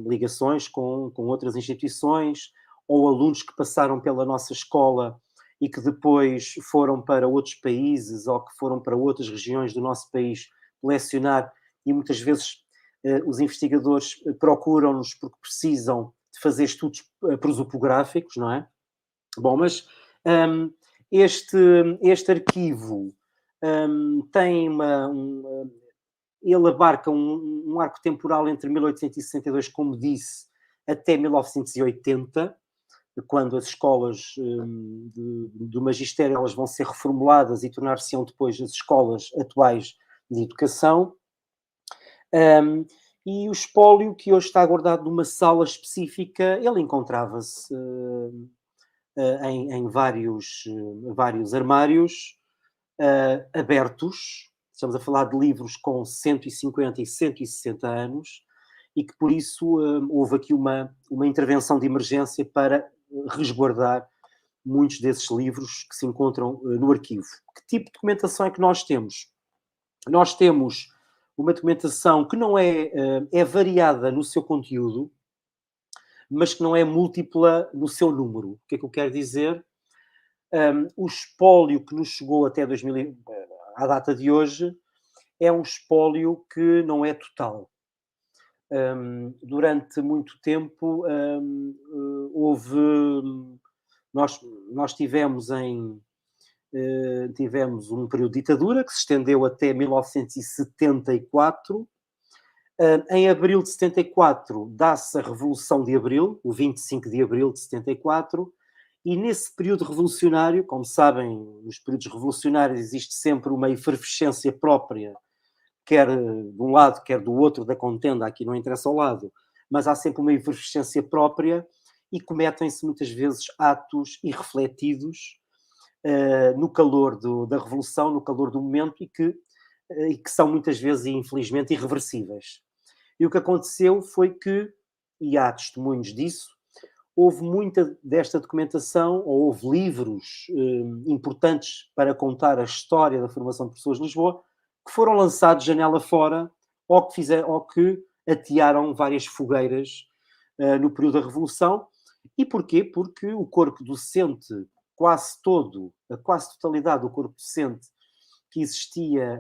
ligações com outras instituições, ou alunos que passaram pela nossa escola e que depois foram para outros países ou que foram para outras regiões do nosso país lecionar, e muitas vezes os investigadores procuram-nos porque precisam de fazer estudos prosopográficos, não é? Bom, mas este arquivo tem ele abarca um arco temporal entre 1862, como disse, até 1980, quando as escolas do magistério elas vão ser reformuladas e tornar-se-ão depois as escolas atuais de educação. E o espólio, que hoje está guardado numa sala específica, ele encontrava-se em vários armários abertos. Estamos a falar de livros com 150 e 160 anos, e que por isso houve aqui uma intervenção de emergência para resguardar muitos desses livros que se encontram no arquivo. Que tipo de documentação é que nós temos? Nós temos uma documentação que não é variada no seu conteúdo, mas que não é múltipla no seu número. O que é que eu quero dizer? O espólio que nos chegou até à data de hoje é um espólio que não é total. Durante muito tempo nós tivemos um período de ditadura que se estendeu até 1974. Em abril de 74 dá-se a Revolução de Abril, o 25 de abril de 74, e nesse período revolucionário, como sabem, nos períodos revolucionários existe sempre uma efervescência própria, quer de um lado, quer do outro da contenda, aqui não interessa ao lado, mas há sempre uma efervescência própria e cometem-se muitas vezes atos irrefletidos no calor da revolução, no calor do momento, e que são muitas vezes, infelizmente, irreversíveis. E o que aconteceu foi que, e há testemunhos disso, houve muita desta documentação, ou houve livros importantes para contar a história da formação de professores de Lisboa, que foram lançados janela fora, ou que atearam várias fogueiras no período da Revolução. E porquê? Porque o corpo docente, quase a quase totalidade do corpo docente que existia,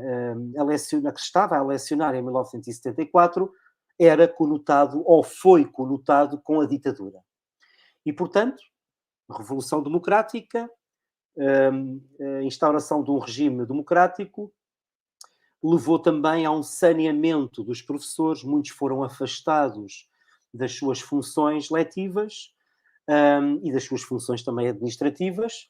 que estava a lecionar em 1974, era conotado, ou foi conotado, com a ditadura. E, portanto, Revolução Democrática, a instauração de um regime democrático, levou também a um saneamento dos professores, muitos foram afastados das suas funções letivas e das suas funções também administrativas,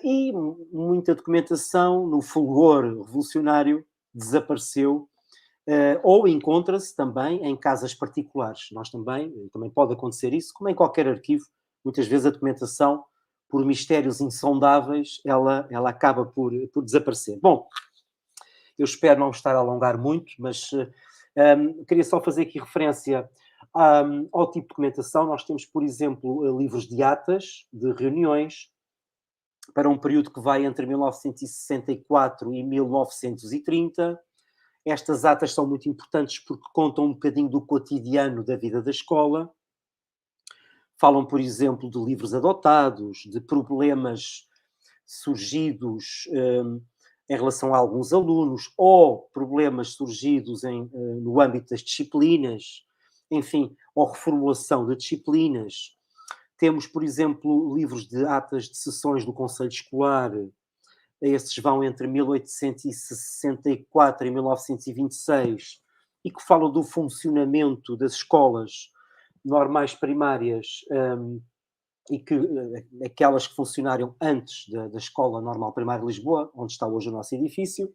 e muita documentação no fulgor revolucionário desapareceu, ou encontra-se também em casas particulares. Nós também pode acontecer isso, como em qualquer arquivo, muitas vezes a documentação, por mistérios insondáveis, ela acaba por desaparecer. Bom, eu espero não estar a alongar muito, mas queria só fazer aqui referência ao tipo de documentação. Nós temos, por exemplo, livros de atas, de reuniões, para um período que vai entre 1964 e 1930. Estas atas são muito importantes porque contam um bocadinho do cotidiano da vida da escola. Falam, por exemplo, de livros adotados, de problemas surgidos em relação a alguns alunos, ou problemas surgidos no âmbito das disciplinas, enfim, ou reformulação de disciplinas. Temos, por exemplo, livros de atas de sessões do Conselho Escolar. Esses vão entre 1864 e 1926 e que falam do funcionamento das escolas normais primárias e que aquelas que funcionaram antes da Escola Normal Primária de Lisboa, onde está hoje o nosso edifício.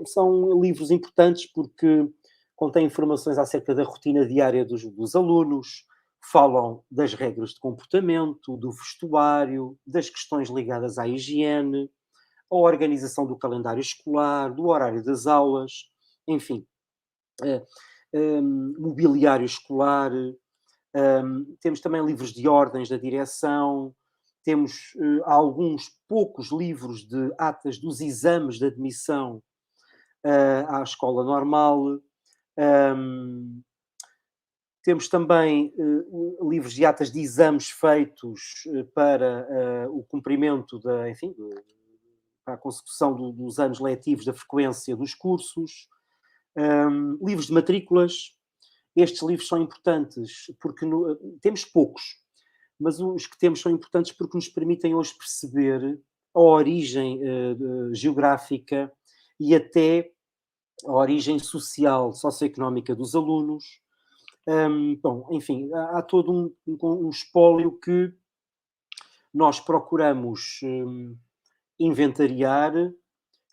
São livros importantes porque contêm informações acerca da rotina diária dos alunos, falam das regras de comportamento, do vestuário, das questões ligadas à higiene, à organização do calendário escolar, do horário das aulas, enfim, mobiliário escolar. Temos também livros de ordens da direção, temos alguns poucos livros de atas dos exames de admissão à escola normal. Temos também livros de atas de exames feitos para o cumprimento para a consecução dos anos letivos, da frequência dos cursos. Livros de matrículas. Estes livros são importantes porque temos poucos, mas os que temos são importantes porque nos permitem hoje perceber a origem geográfica e até a origem social, socioeconómica dos alunos. Bom, enfim, há todo um espólio que nós procuramos inventariar,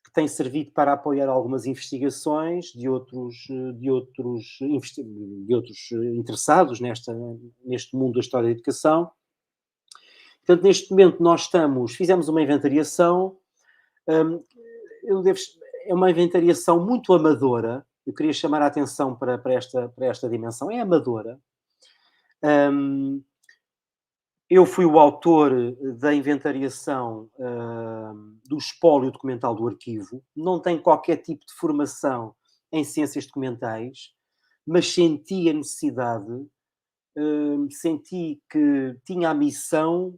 que tem servido para apoiar algumas investigações de outros interessados neste mundo da história da educação. Portanto, neste momento fizemos uma inventariação, é uma inventariação muito amadora. Eu queria chamar a atenção para esta dimensão. É amadora. Eu fui o autor da inventariação do espólio documental do arquivo. Não tenho qualquer tipo de formação em ciências documentais, mas senti a necessidade, senti que tinha a missão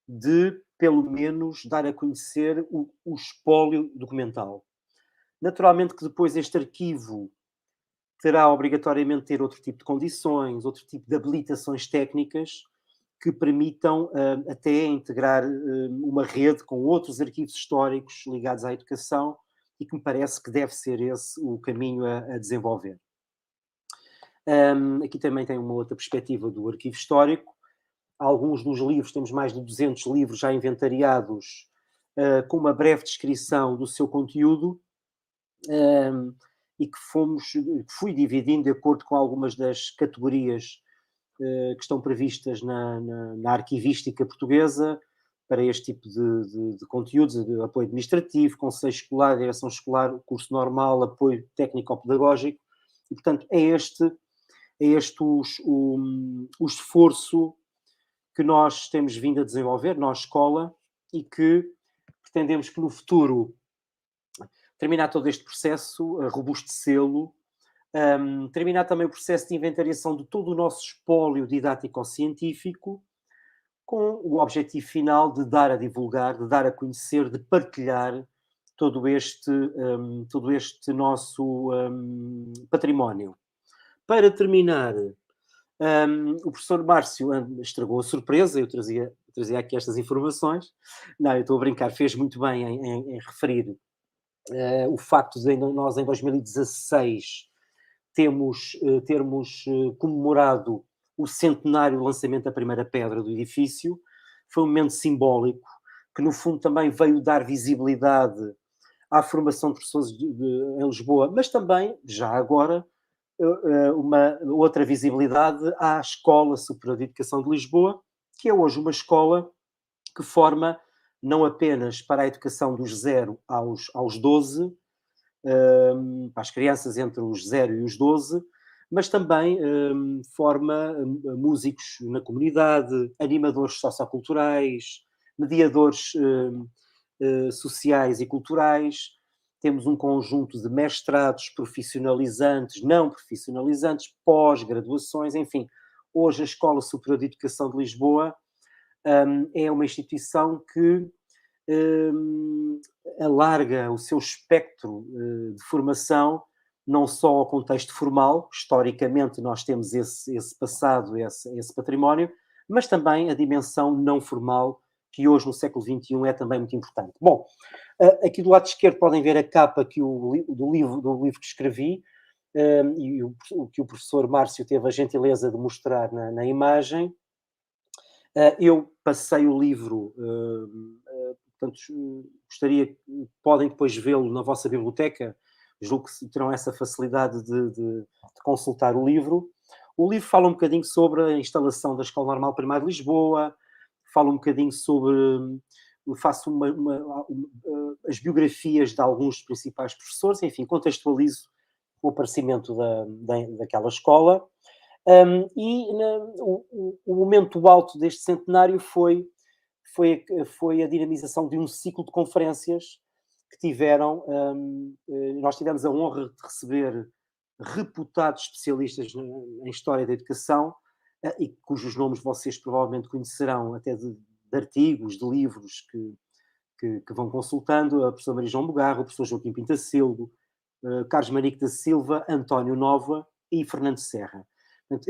de, pelo menos, dar a conhecer o espólio documental. Naturalmente que depois este arquivo terá obrigatoriamente de ter outro tipo de condições, outro tipo de habilitações técnicas que permitam até integrar uma rede com outros arquivos históricos ligados à educação e que me parece que deve ser esse o caminho a desenvolver. Aqui também tem uma outra perspectiva do arquivo histórico. Alguns dos livros, temos mais de 200 livros já inventariados, com uma breve descrição do seu conteúdo, e que fui dividindo de acordo com algumas das categorias que estão previstas na arquivística portuguesa para este tipo de conteúdos, de apoio administrativo, conselho escolar, direção escolar, curso normal, apoio técnico-pedagógico. E, portanto, é este o esforço que nós temos vindo a desenvolver, nós, escola, e que pretendemos que no futuro terminar todo este processo, robustecê-lo, Terminar também o processo de inventariação de todo o nosso espólio didático-científico, com o objetivo final de dar a divulgar, de dar a conhecer, de partilhar todo este nosso património. Para terminar, o professor Márcio estragou a surpresa, eu trazia aqui estas informações. Não, eu estou a brincar, fez muito bem em referir o facto de nós, em 2016, termos comemorado o centenário do lançamento da primeira pedra do edifício. Foi um momento simbólico, que no fundo também veio dar visibilidade à formação de professores em Lisboa, mas também, já agora, uma outra visibilidade à Escola Superior de Educação de Lisboa, que é hoje uma escola que forma não apenas para a educação dos 0 aos 12, para as crianças entre os 0 e os 12, mas também forma músicos na comunidade, animadores socioculturais, mediadores sociais e culturais. Temos um conjunto de mestrados profissionalizantes, não profissionalizantes, pós-graduações, enfim. Hoje a Escola Superior de Educação de Lisboa é uma instituição que alarga o seu espectro de formação, não só ao contexto formal, historicamente nós temos esse passado, esse património, mas também a dimensão não formal, que hoje no século XXI é também muito importante. Bom, aqui do lado esquerdo podem ver a capa do livro que escrevi, e o que o professor Márcio teve a gentileza de mostrar na imagem. Eu passei o livro, portanto, podem depois vê-lo na vossa biblioteca, julgo que terão essa facilidade de consultar o livro. O livro fala um bocadinho sobre a instalação da Escola Normal Primária de Lisboa, fala um bocadinho sobre... faço as biografias de alguns dos principais professores, enfim, contextualizo o aparecimento daquela escola. O momento alto deste centenário foi a dinamização de um ciclo de conferências que tiveram... nós tivemos a honra de receber reputados especialistas em História da Educação, e cujos nomes vocês provavelmente conhecerão até de artigos, de livros que vão consultando: a professora Maria João Bugarra, o professor Joaquim Pintacilgo, Carlos Marico da Silva, António Nova e Fernando Serra. Portanto,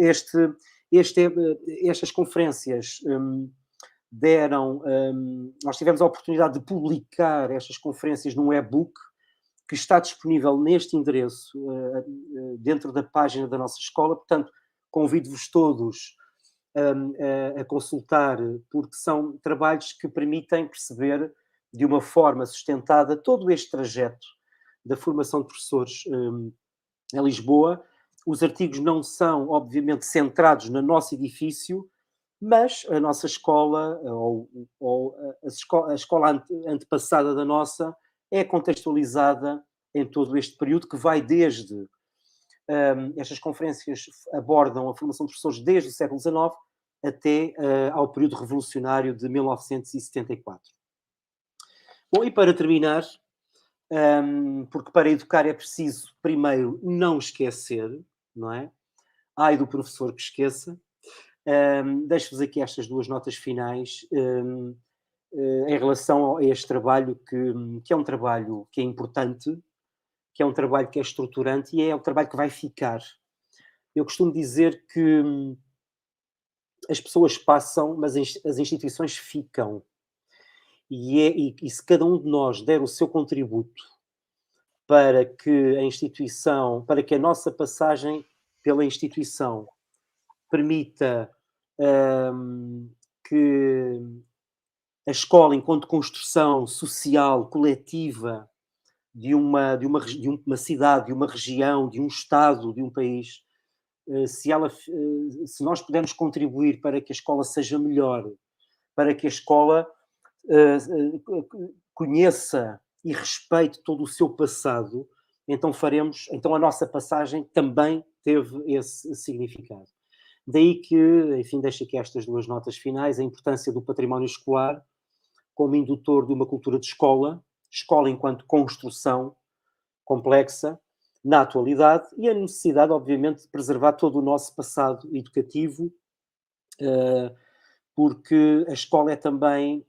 estas conferências nós tivemos a oportunidade de publicar estas conferências num e-book que está disponível neste endereço, dentro da página da nossa escola. Portanto, convido-vos todos a consultar, porque são trabalhos que permitem perceber de uma forma sustentada todo este trajeto da formação de professores em Lisboa. Os artigos não são, obviamente, centrados no nosso edifício, mas a nossa escola, ou a escola antepassada da nossa, é contextualizada em todo este período, que vai desde... estas conferências abordam a formação de professores desde o século XIX até ao período revolucionário de 1974. Bom, e para terminar, porque para educar é preciso, primeiro, não esquecer, não é? Ai do professor que esqueça. Deixo-vos aqui estas duas notas finais em relação a este trabalho, que é um trabalho que é importante, que é um trabalho que é estruturante e é um trabalho que vai ficar. Eu costumo dizer que as pessoas passam, mas as instituições ficam. E se cada um de nós der o seu contributo para que para que a nossa passagem pela instituição permita que a escola, enquanto construção social, coletiva, de uma cidade, de uma região, de um estado, de um país, se nós pudermos contribuir para que a escola seja melhor, para que a escola conheça e respeite todo o seu passado, então a nossa passagem também teve esse significado. Daí que, enfim, deixo aqui estas duas notas finais: a importância do património escolar como indutor de uma cultura de escola enquanto construção complexa, na atualidade e a necessidade, obviamente, de preservar todo o nosso passado educativo, porque a escola é também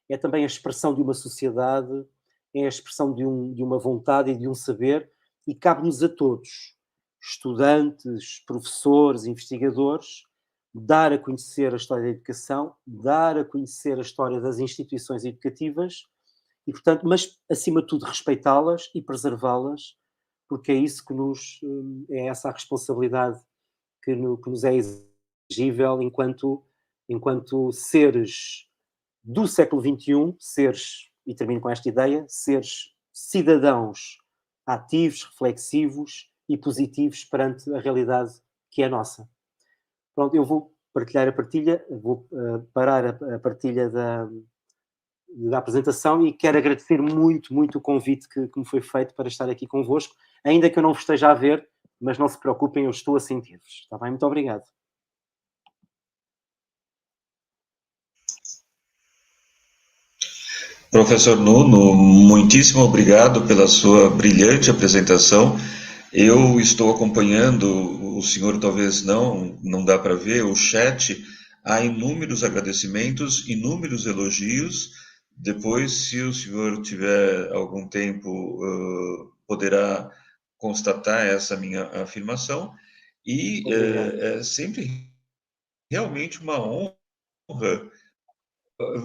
a expressão de uma sociedade, é a expressão de uma vontade e de um saber, e cabe-nos a todos, estudantes, professores, investigadores, dar a conhecer a história da educação, dar a conhecer a história das instituições educativas e, portanto, mas acima de tudo respeitá-las e preservá-las, porque é isso que é essa a responsabilidade que nos é exigível enquanto seres do século XXI, seres, e termino com esta ideia, seres cidadãos ativos, reflexivos e positivos perante a realidade que é nossa. Pronto, eu vou partilhar a partilha, vou parar a partilha da apresentação e quero agradecer muito, muito o convite que me foi feito para estar aqui convosco, ainda que eu não vos esteja a ver, mas não se preocupem, eu estou a sentir-vos. Está bem? Muito obrigado. Professor Nuno, muitíssimo obrigado pela sua brilhante apresentação. Eu estou acompanhando, o senhor talvez não dá para ver, o chat. Há inúmeros agradecimentos, inúmeros elogios. Depois, se o senhor tiver algum tempo, poderá constatar essa minha afirmação. E é sempre realmente uma honra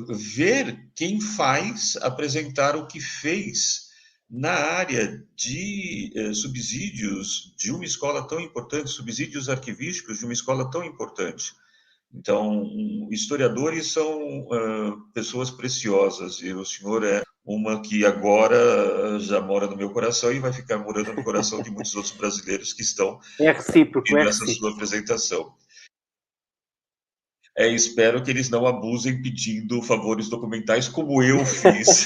ver quem faz apresentar o que fez na área de subsídios de uma escola tão importante, subsídios arquivísticos de uma escola tão importante. Então, historiadores são pessoas preciosas, e o senhor é uma que agora já mora no meu coração e vai ficar morando no coração de muitos outros brasileiros que estão É recíproco, é nessa sua recíproco. apresentação. Espero que eles não abusem pedindo favores documentais como eu fiz.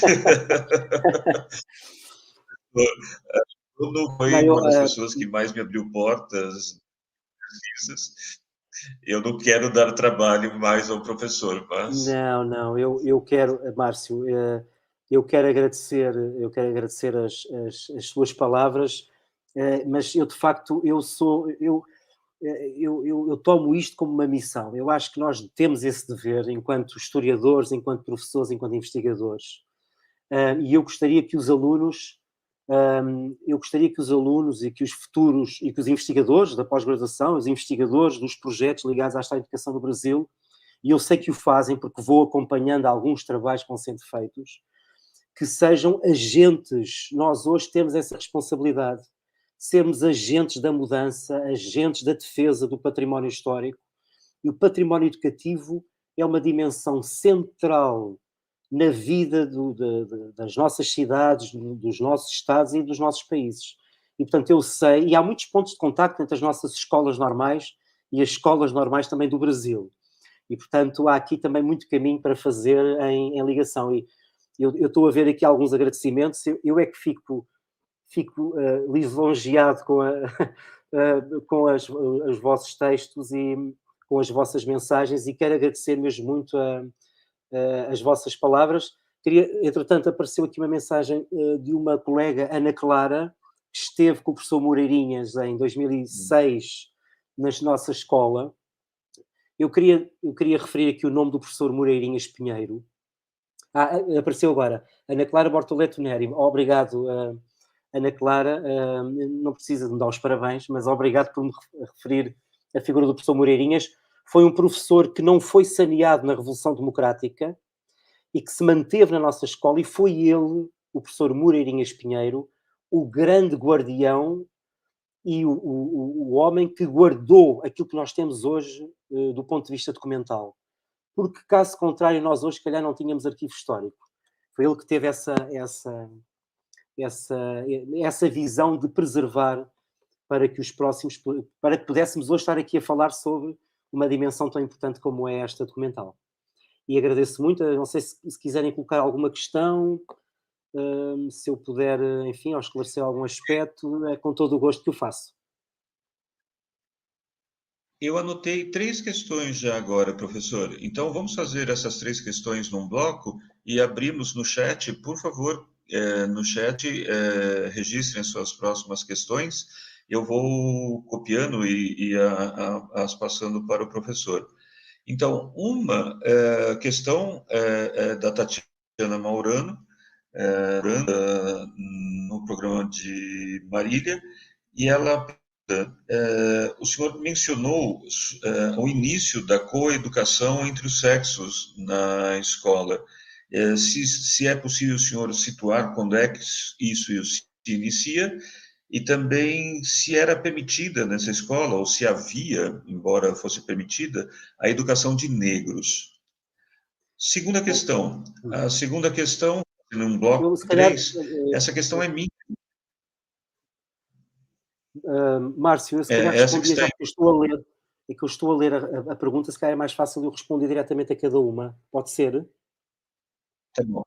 Bruno foi uma das pessoas que mais me abriu portas. Eu não quero dar trabalho mais ao professor, mas... Não, eu quero, Márcio, eu quero agradecer as suas palavras, mas eu de facto, eu tomo isto como uma missão. Eu acho que nós temos esse dever enquanto historiadores, enquanto professores, enquanto investigadores. E eu gostaria que os alunos, e que os futuros, e que os investigadores da pós-graduação, os investigadores dos projetos ligados à história da educação do Brasil, e eu sei que o fazem porque vou acompanhando alguns trabalhos que vão sendo feitos, que sejam agentes. Nós hoje temos essa responsabilidade, sermos agentes da mudança, agentes da defesa do património histórico, e o património educativo é uma dimensão central na vida das nossas cidades, dos nossos estados e dos nossos países. E, portanto, eu sei, e há muitos pontos de contacto entre as nossas escolas normais e as escolas normais também do Brasil. E, portanto, há aqui também muito caminho para fazer em ligação. E eu estou a ver aqui alguns agradecimentos. Eu é que fico lisonjeado com os vossos textos e com as vossas mensagens, e quero agradecer mesmo muito as vossas palavras. Entretanto, apareceu aqui uma mensagem de uma colega, Ana Clara, que esteve com o professor Moreirinhas em 2006 na nossa escola. Eu queria referir aqui o nome do professor Moreirinhas Pinheiro. Apareceu agora. Ana Clara Bortoleto Neri. Obrigado, Ana Clara. Não precisa de me dar os parabéns, mas obrigado por me referir a figura do professor Moreirinhas. Foi um professor que não foi saneado na Revolução Democrática e que se manteve na nossa escola, e foi ele, o professor Moreirinhas Pinheiro, o grande guardião e o homem que guardou aquilo que nós temos hoje do ponto de vista documental. Porque, caso contrário, nós hoje, se calhar, não tínhamos arquivo histórico. Foi ele que teve essa visão de preservar para que para que pudéssemos hoje estar aqui a falar sobre uma dimensão tão importante como é esta documental. E agradeço muito. Não sei se quiserem colocar alguma questão, se eu puder, enfim, ou esclarecer algum aspecto, é com todo o gosto que o faço. Eu anotei 3 questões já agora, professor. Então, vamos fazer essas 3 questões num bloco e abrimos no chat. Por favor, no chat, registrem suas próximas questões. Eu vou copiando e as passando para o professor. Então, uma questão da Tatiana Maurano, no programa de Marília, e ela o senhor mencionou o início da coeducação entre os sexos na escola. Se é possível o senhor situar quando é que isso se inicia, e também se era permitida nessa escola, ou se havia, embora fosse permitida, a educação de negros. Segunda questão. A segunda questão, no bloco se calhar, 3, essa questão é minha. Márcio, eu se calhar Essa que respondia está já, porque eu estou a ler, é que eu estou a ler a pergunta, se calhar é mais fácil eu responder diretamente a cada uma. Pode ser? Tá bom.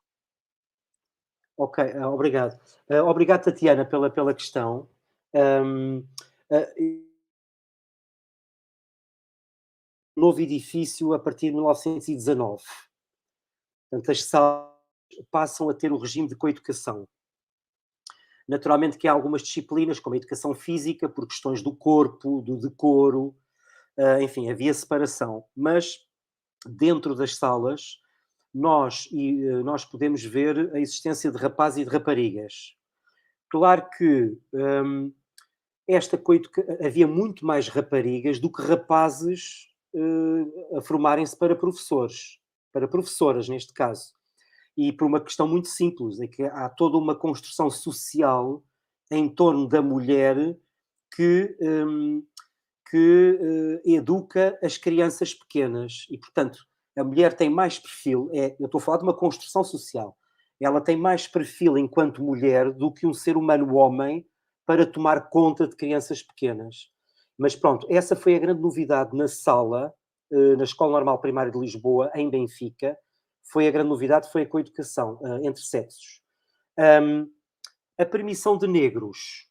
Ok, obrigado. Obrigado, Tatiana, pela questão. Novo edifício a partir de 1919. Portanto, as salas passam a ter o regime de coeducação. Naturalmente que há algumas disciplinas, como a educação física, por questões do corpo, do decoro, enfim, havia separação. Mas dentro das salas, nós podemos ver a existência de rapazes e de raparigas. Claro que havia muito mais raparigas do que rapazes a formarem-se para professores, para professoras neste caso. E por uma questão muito simples, é que há toda uma construção social em torno da mulher que, educa as crianças pequenas. E, portanto, a mulher tem mais perfil, eu estou a falar de uma construção social, ela tem mais perfil enquanto mulher do que um ser humano homem para tomar conta de crianças pequenas. Mas pronto, essa foi a grande novidade na sala, na Escola Normal Primária de Lisboa, em Benfica, foi a grande novidade, foi a coeducação entre sexos. A permissão de negros.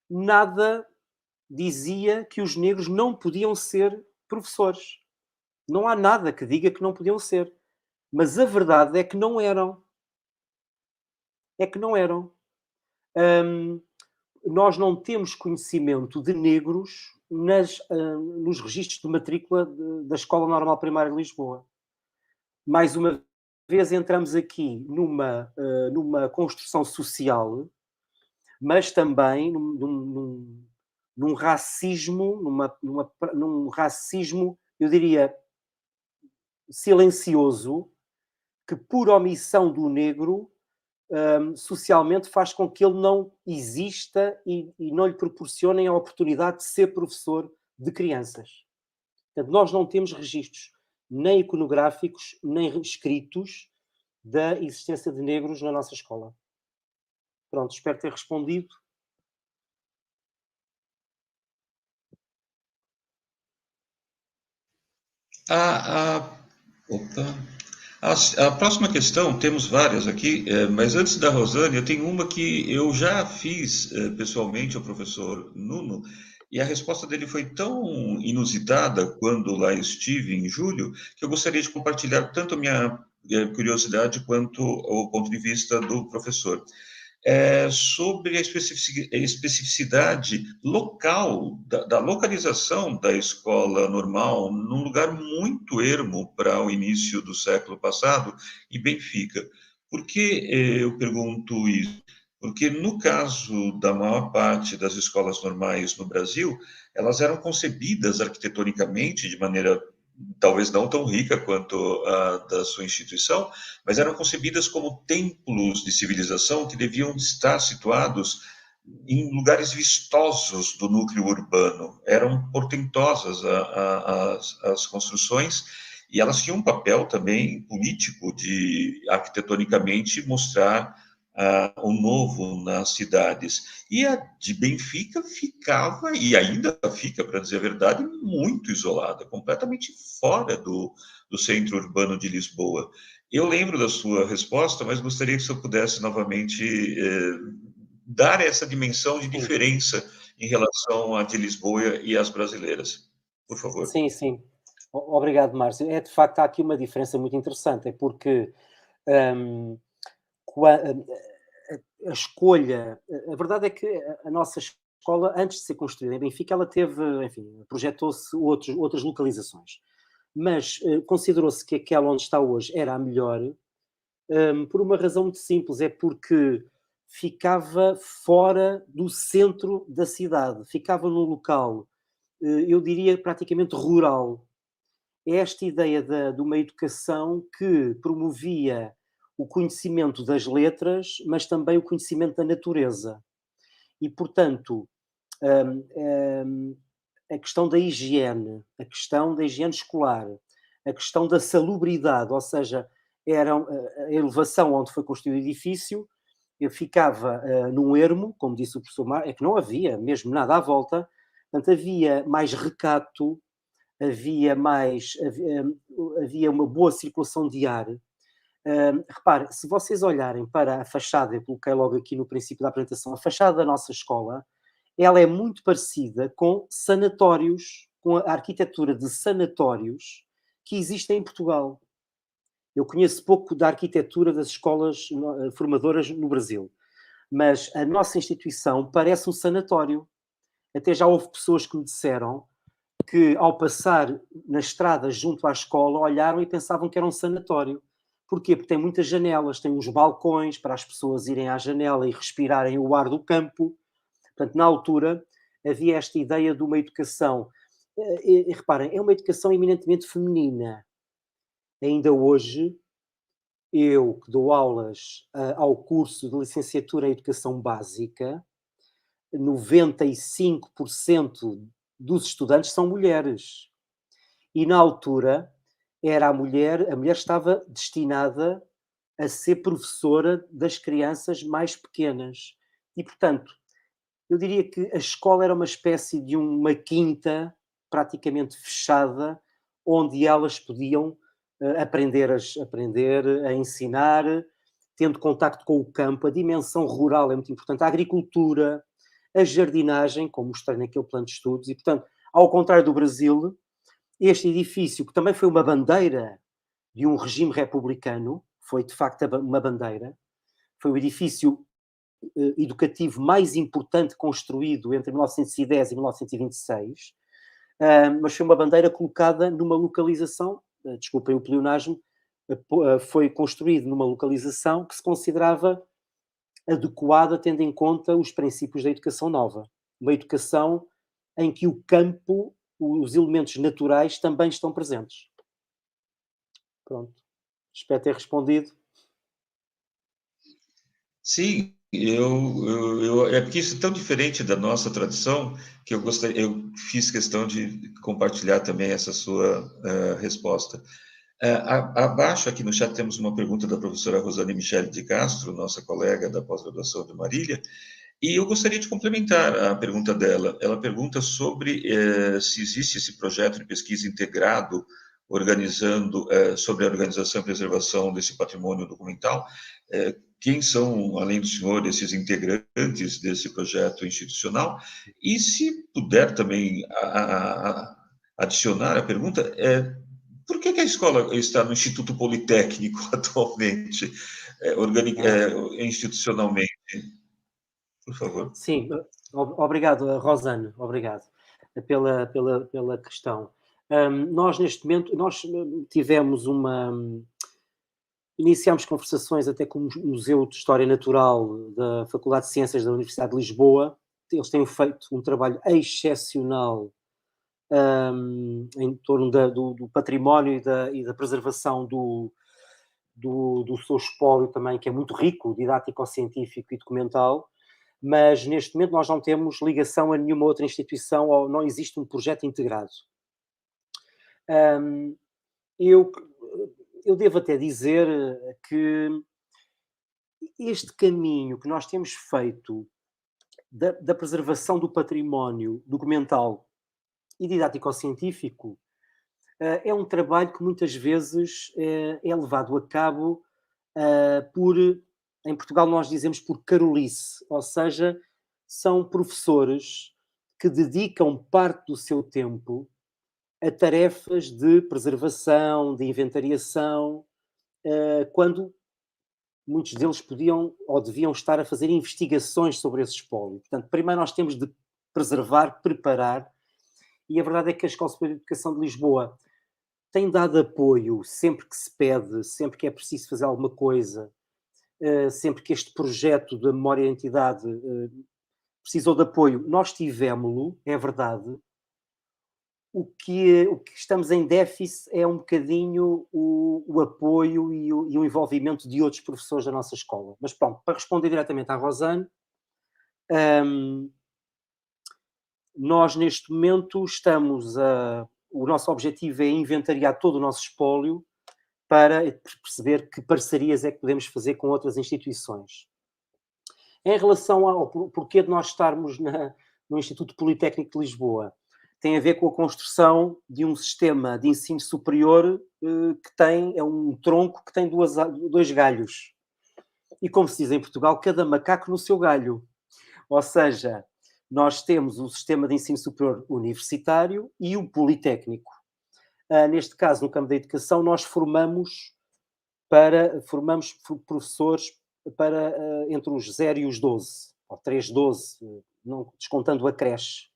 Nada dizia que os negros não podiam ser professores. Não há nada que diga que não podiam ser. Mas a verdade é que não eram. É que não eram. Nós não temos conhecimento de negros nos registros de matrícula da Escola Normal Primária de Lisboa. Mais uma vez entramos aqui numa construção social, mas também num racismo, num racismo, eu diria, silencioso, que por omissão do negro, socialmente faz com que ele não exista e não lhe proporcionem a oportunidade de ser professor de crianças. Portanto, nós não temos registros nem iconográficos, nem escritos da existência de negros na nossa escola. Pronto, espero ter respondido. A próxima questão, temos várias aqui, mas antes da Rosane, eu tenho uma que eu já fiz pessoalmente ao professor Nuno, e a resposta dele foi tão inusitada quando lá estive em julho, que eu gostaria de compartilhar tanto a minha curiosidade quanto o ponto de vista do professor. Sobre a especificidade local, da localização da escola normal, num lugar muito ermo para o início do século passado, em Benfica. Por que eu pergunto isso? Porque, no caso da maior parte das escolas normais no Brasil, elas eram concebidas arquitetonicamente de maneira talvez não tão rica quanto a da sua instituição, mas eram concebidas como templos de civilização que deviam estar situados em lugares vistosos do núcleo urbano. Eram portentosas as construções e elas tinham um papel também político de arquitetonicamente mostrar o novo nas cidades. E a de Benfica ficava, e ainda fica, para dizer a verdade, muito isolada, completamente fora do centro urbano de Lisboa. Eu lembro da sua resposta, mas gostaria que o senhor pudesse novamente dar essa dimensão de diferença em relação à de Lisboa e às brasileiras. Por favor. Sim, sim. Obrigado, Márcio. De facto, há aqui uma diferença muito interessante, é porque a escolha, a verdade é que a nossa escola, antes de ser construída em Benfica, ela teve, enfim, projetou-se outras localizações. Mas considerou-se que aquela onde está hoje era a melhor, por uma razão muito simples, é porque ficava fora do centro da cidade, ficava num local, eu diria praticamente rural. É esta ideia de uma educação que promovia o conhecimento das letras, mas também o conhecimento da natureza. E, portanto, hum, hum, a questão da higiene escolar, a questão da salubridade, ou seja, era a elevação onde foi construído o edifício, eu ficava num ermo, como disse o professor Mar, é que não havia mesmo nada à volta, portanto havia mais recato, havia uma boa circulação de ar. Repare, se vocês olharem para a fachada, eu coloquei logo aqui no princípio da apresentação, a fachada da nossa escola, ela é muito parecida com sanatórios, com a arquitetura de sanatórios que existem em Portugal. Eu conheço pouco da arquitetura das escolas formadoras no Brasil, mas a nossa instituição parece um sanatório. Até já houve pessoas que me disseram que, ao passar na estrada junto à escola, olharam e pensavam que era um sanatório. Porquê? Porque tem muitas janelas, tem uns balcões para as pessoas irem à janela e respirarem o ar do campo. Portanto, na altura, havia esta ideia de uma educação. E reparem, é uma educação eminentemente feminina. Ainda hoje, eu que dou aulas ao curso de licenciatura em Educação Básica, 95% dos estudantes são mulheres. E na altura, a mulher estava destinada a ser professora das crianças mais pequenas. E, portanto, eu diria que a escola era uma espécie de uma quinta praticamente fechada, onde elas podiam aprender a ensinar, tendo contacto com o campo. A dimensão rural é muito importante, a agricultura, a jardinagem, como mostrei naquele plano de estudos, e, portanto, ao contrário do Brasil, este edifício, que também foi uma bandeira de um regime republicano, foi de facto uma bandeira, foi o edifício educativo mais importante construído entre 1910 e 1926, mas foi uma bandeira colocada numa localização, desculpem o pleonasmo, foi construído numa localização que se considerava adequada, tendo em conta os princípios da educação nova. Uma educação em que o campo, os elementos naturais também estão presentes. Pronto. Espero ter respondido. Sim, é porque isso é tão diferente da nossa tradição que eu fiz questão de compartilhar também essa sua resposta. Abaixo aqui no chat temos uma pergunta da professora Rosane Michele de Castro, nossa colega da pós-graduação de Marília, e eu gostaria de complementar a pergunta dela. Ela pergunta sobre se existe esse projeto de pesquisa integrado sobre a organização e preservação desse patrimônio documental. Quem são, além do senhor, esses integrantes desse projeto institucional? E se puder também adicionar a pergunta, por que a escola está no Instituto Politécnico atualmente, institucionalmente? Por favor. Sim, obrigado, Rosane, obrigado pela questão. Nós, neste momento, tivemos iniciámos conversações até com o Museu de História Natural da Faculdade de Ciências da Universidade de Lisboa. Eles têm feito um trabalho excepcional em torno do património e da preservação do seu espólio também, que é muito rico, didático-científico e documental, mas neste momento nós não temos ligação a nenhuma outra instituição ou não existe um projeto integrado. Eu devo até dizer que este caminho que nós temos feito da preservação do património documental e didático-científico é um trabalho que muitas vezes é levado a cabo em Portugal nós dizemos por carolice, ou seja, são professores que dedicam parte do seu tempo a tarefas de preservação, de inventariação, quando muitos deles podiam ou deviam estar a fazer investigações sobre esse espólio. Portanto, primeiro nós temos de preservar, preparar, e a verdade é que a Escola Superior de Educação de Lisboa tem dado apoio sempre que se pede, sempre que é preciso fazer alguma coisa, sempre que este projeto da memória e identidade precisou de apoio. Nós tivemos-lo, é verdade. O que estamos em déficit é um bocadinho o apoio e o envolvimento de outros professores da nossa escola. Mas pronto, para responder diretamente à Rosane, nós neste momento o nosso objetivo é inventariar todo o nosso espólio para perceber que parcerias é que podemos fazer com outras instituições. Em relação ao porquê de nós estarmos no Instituto Politécnico de Lisboa, tem a ver com a construção de um sistema de ensino superior é um tronco que tem dois galhos. E como se diz em Portugal, cada macaco no seu galho. Ou seja, nós temos o sistema de ensino superior universitário e o politécnico. Neste caso, no campo da educação, nós formamos professores para entre os 0 e os 12, ou 3, 12, não descontando a creche,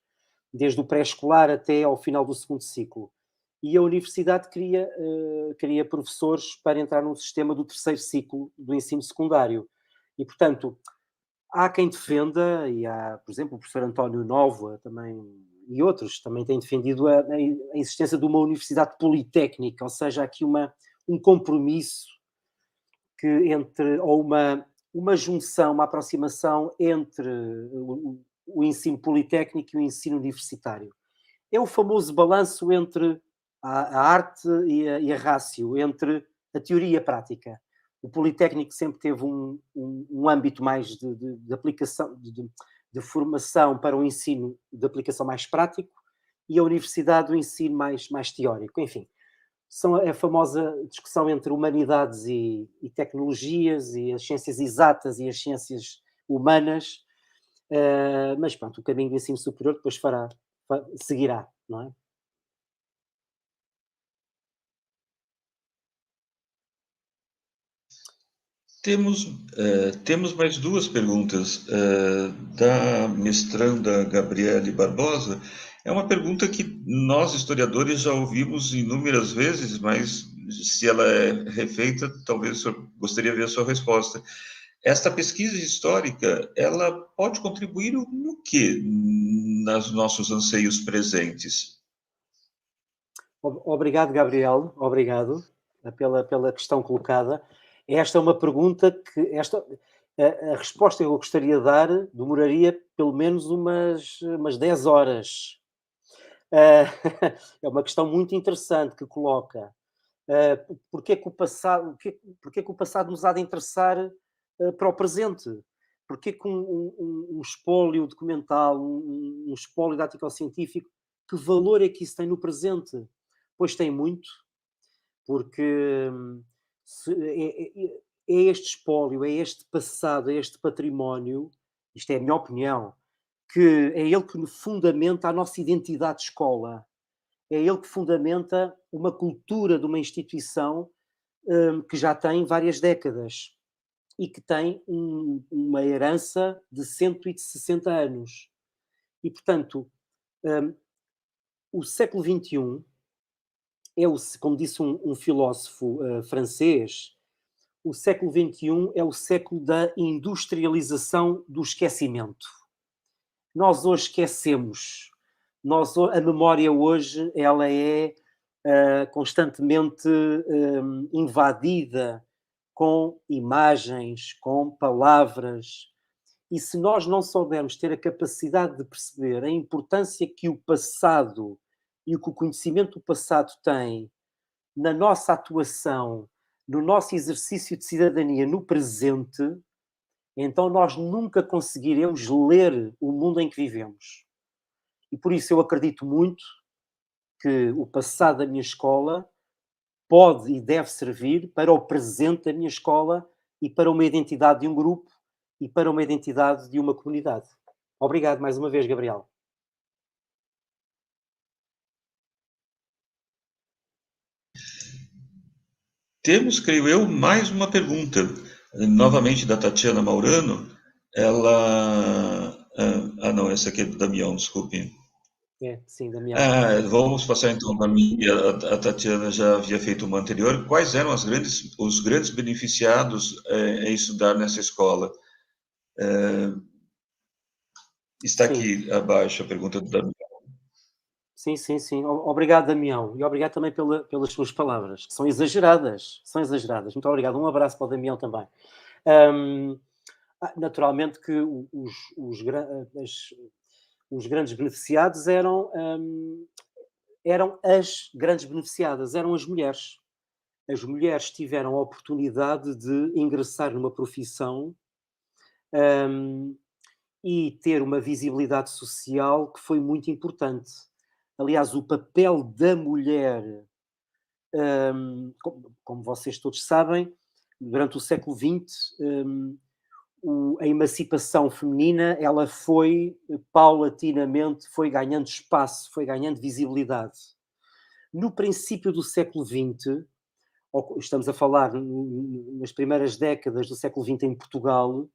desde o pré-escolar até ao final do segundo ciclo. E a universidade queria professores para entrar no sistema do terceiro ciclo do ensino secundário. E, portanto, há quem defenda, e há, por exemplo, o professor António Novoa também, e outros também têm defendido a existência de uma universidade politécnica, ou seja, aqui um compromisso ou uma junção, uma aproximação entre o ensino politécnico e o ensino universitário. É o famoso balanço entre a arte e a ratio, entre a teoria e a prática. O Politécnico sempre teve um âmbito mais de aplicação, de formação para o ensino de aplicação mais prático, e a universidade o ensino mais teórico. Enfim, são a famosa discussão entre humanidades e tecnologias, e as ciências exatas e as ciências humanas, mas pronto, o caminho do ensino superior depois seguirá, não é? Temos mais duas perguntas da mestranda Gabriele Barbosa. É uma pergunta que nós, historiadores, já ouvimos inúmeras vezes, mas se ela é refeita, talvez o senhor gostaria de ver a sua resposta. Esta pesquisa histórica, ela pode contribuir no quê nos nossos anseios presentes? Obrigado, Gabriel, obrigado pela questão colocada. Esta é uma pergunta que a resposta que eu gostaria de dar demoraria pelo menos umas 10 horas. É uma questão muito interessante que coloca. Porquê que o passado nos há de interessar para o presente? Porquê que um espólio documental, um espólio didático-científico, que valor é que isso tem no presente? Pois tem muito, porque é este espólio, é este passado, é este património, isto é a minha opinião, que é ele que fundamenta a nossa identidade de escola, é ele que fundamenta uma cultura de uma instituição que já tem várias décadas e que tem uma herança de 160 anos. E, portanto, o século XXI como disse um filósofo francês, o século XXI é o século da industrialização do esquecimento. Nós hoje esquecemos. A memória hoje ela é constantemente invadida com imagens, com palavras. E se nós não soubermos ter a capacidade de perceber a importância que o passado e o que o conhecimento do passado tem na nossa atuação, no nosso exercício de cidadania no presente, então nós nunca conseguiremos ler o mundo em que vivemos. E por isso eu acredito muito que o passado da minha escola pode e deve servir para o presente da minha escola e para uma identidade de um grupo e para uma identidade de uma comunidade. Obrigado mais uma vez, Gabriel. Temos, creio eu, mais uma pergunta. novamente da Tatiana Maurano, ela... não, essa aqui é do Damião, desculpe. Sim, Damião. Vamos passar então na minha. A Tatiana já havia feito uma anterior. Quais eram os grandes beneficiados em estudar nessa escola? Está Sim, aqui abaixo a pergunta do Damião. sim, sim, sim. Obrigado, Damião. E obrigado também pelas suas palavras, que são exageradas. São exageradas. Muito obrigado. Um abraço para o Damião também. Hum, Naturalmente que os grandes beneficiados eram as grandes beneficiadas, eram as mulheres. As mulheres tiveram a oportunidade de ingressar numa profissão, hum, e ter uma visibilidade social que foi muito importante. Aliás, o papel da mulher, como vocês todos sabem, durante o século XX, a emancipação feminina ela foi paulatinamente foi ganhando espaço, foi ganhando visibilidade. No princípio do século XX, estamos a falar nas primeiras décadas do século XX em Portugal,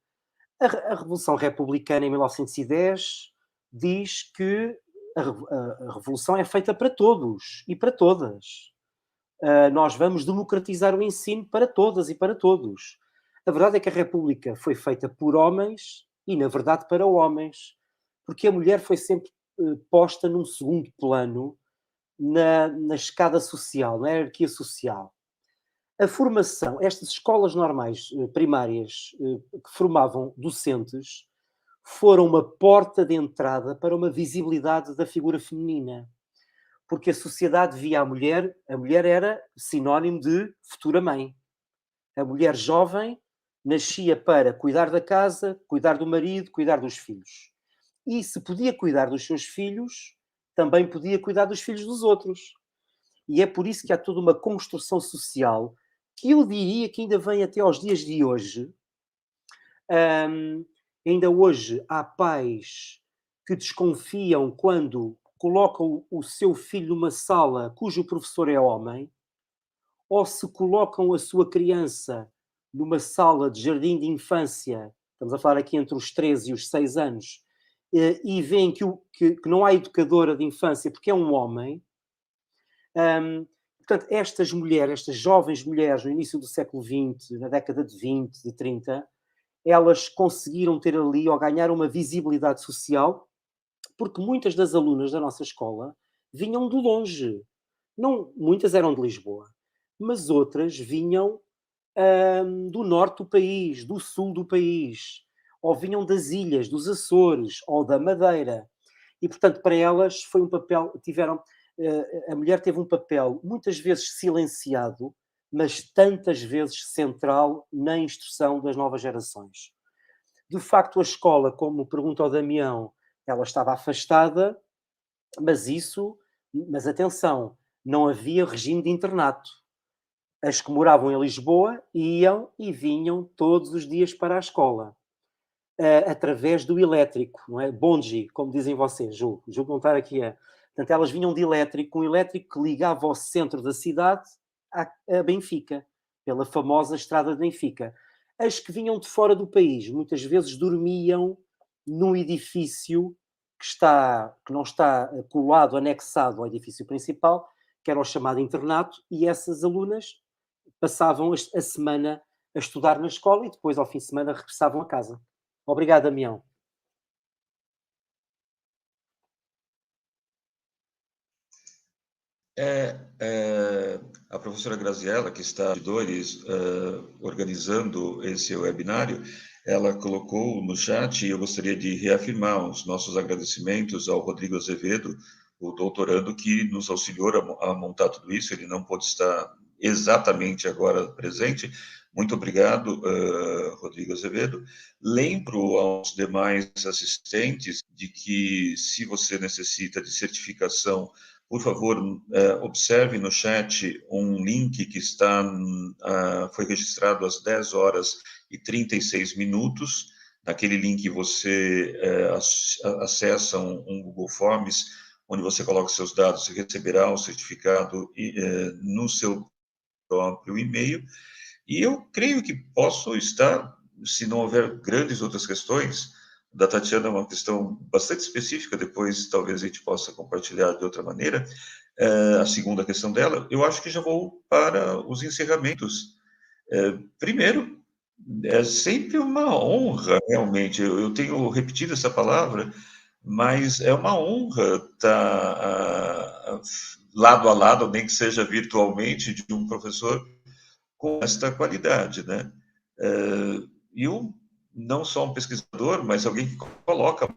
a Revolução Republicana em 1910 diz que a revolução é feita para todos e para todas. Nós vamos democratizar o ensino para todas e para todos. A verdade é que a República foi feita por homens e, na verdade, para homens, porque a mulher foi sempre posta num segundo plano na escada social, na hierarquia social. A formação, estas escolas normais primárias que formavam docentes, foram uma porta de entrada para uma visibilidade da figura feminina. Porque a sociedade via a mulher era sinónimo de futura mãe. A mulher jovem nascia para cuidar da casa, cuidar do marido, cuidar dos filhos. E se podia cuidar dos seus filhos, também podia cuidar dos filhos dos outros. E é por isso que há toda uma construção social que eu diria que ainda vem até aos dias de hoje. Hum, Ainda hoje há pais que desconfiam quando colocam o seu filho numa sala cujo professor é homem, ou se colocam a sua criança numa sala de jardim de infância, estamos a falar aqui entre os 13 e os 6 anos, e veem que não há educadora de infância porque é um homem. Portanto, estas mulheres, estas jovens mulheres no início do século XX, na década de 20, de 30, elas conseguiram ter ali ou ganhar uma visibilidade social, porque muitas das alunas da nossa escola vinham de longe. Não, muitas eram de Lisboa, mas outras vinham do norte do país, do sul do país, ou vinham das ilhas, dos Açores, ou da Madeira. E, portanto, para elas foi um papel, a mulher teve um papel muitas vezes silenciado, mas tantas vezes central na instrução das novas gerações. De facto, a escola, como pergunta ao Damião, ela estava afastada, mas atenção, não havia regime de internato. As que moravam em Lisboa iam e vinham todos os dias para a escola, através do elétrico, não é? Bonji, como dizem vocês, julgo não estar aqui a... Portanto, elas vinham de elétrico, um elétrico que ligava ao centro da cidade a Benfica, pela famosa estrada de Benfica. As que vinham de fora do país, muitas vezes dormiam num edifício que não está colado, anexado ao edifício principal, que era o chamado internato, e essas alunas passavam a semana a estudar na escola e depois, ao fim de semana, regressavam a casa. Obrigado, Damião. A professora Graziella, que está de dores organizando esse webinário, ela colocou no chat, e eu gostaria de reafirmar os nossos agradecimentos ao Rodrigo Azevedo, o doutorando que nos auxiliou a montar tudo isso. Ele não pôde estar exatamente agora presente. Muito obrigado, Rodrigo Azevedo. Lembro aos demais assistentes de que, se você necessita de certificação, por favor, observe no chat um link que foi registrado às 10 horas e 36 minutos. Naquele link você acessa um Google Forms, onde você coloca seus dados e receberá o certificado no seu próprio e-mail. E eu creio que posso estar, se não houver grandes outras questões, da Tatiana é uma questão bastante específica, depois talvez a gente possa compartilhar de outra maneira, a segunda questão dela, eu acho que já vou para os encerramentos. Primeiro, é sempre uma honra, realmente, eu tenho repetido essa palavra, mas é uma honra estar lado a lado, nem que seja virtualmente, de um professor com esta qualidade, né? E eu não só um pesquisador, mas alguém que coloca.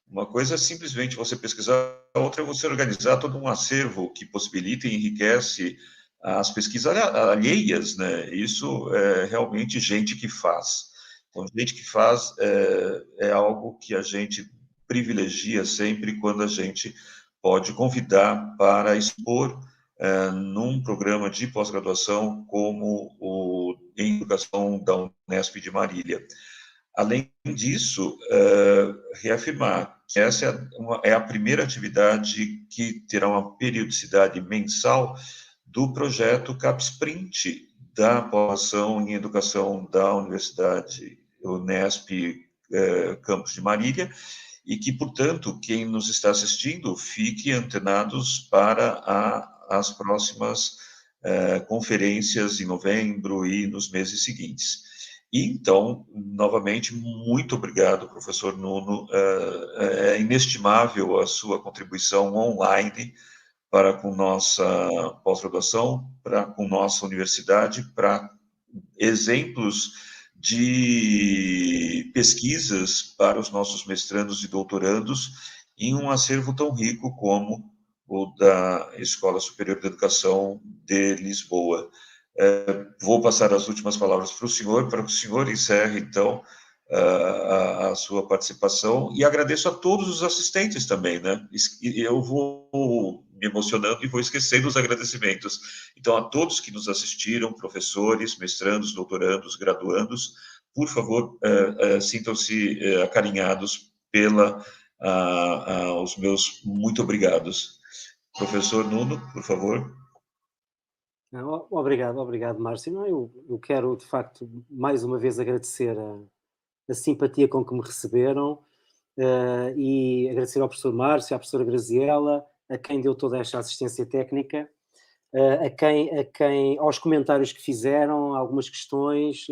Uma coisa é simplesmente você pesquisar, a outra é você organizar todo um acervo que possibilita e enriquece as pesquisas alheias, né? Isso é realmente gente que faz. Então, gente que faz é algo que a gente privilegia sempre quando a gente pode convidar para expor num programa de pós-graduação como o em educação da Unesp de Marília. Além disso, reafirmar que essa é a primeira atividade que terá uma periodicidade mensal do projeto CapSprint da pós-graduação em educação da Universidade Unesp Campus de Marília, e que, portanto, quem nos está assistindo fique antenados para as próximas conferências em novembro e nos meses seguintes. E, então, novamente, muito obrigado, professor Nuno. É inestimável a sua contribuição online para com nossa pós-graduação, para com nossa universidade, para exemplos de pesquisas para os nossos mestrandos e doutorandos em um acervo tão rico como o da Escola Superior de Educação de Lisboa. Vou passar as últimas palavras para que o senhor encerre, então, a sua participação, e agradeço a todos os assistentes também, né? Eu vou me emocionando e vou esquecendo os agradecimentos. Então, a todos que nos assistiram, professores, mestrandos, doutorandos, graduandos, por favor, sintam-se acarinhados pela os meus muito obrigados. Professor Nuno, por favor. Obrigado, Márcio. Não, eu quero, de facto, mais uma vez agradecer a simpatia com que me receberam e agradecer ao professor Márcio, à professora Graziela, a quem deu toda esta assistência técnica, aos comentários que fizeram, algumas questões.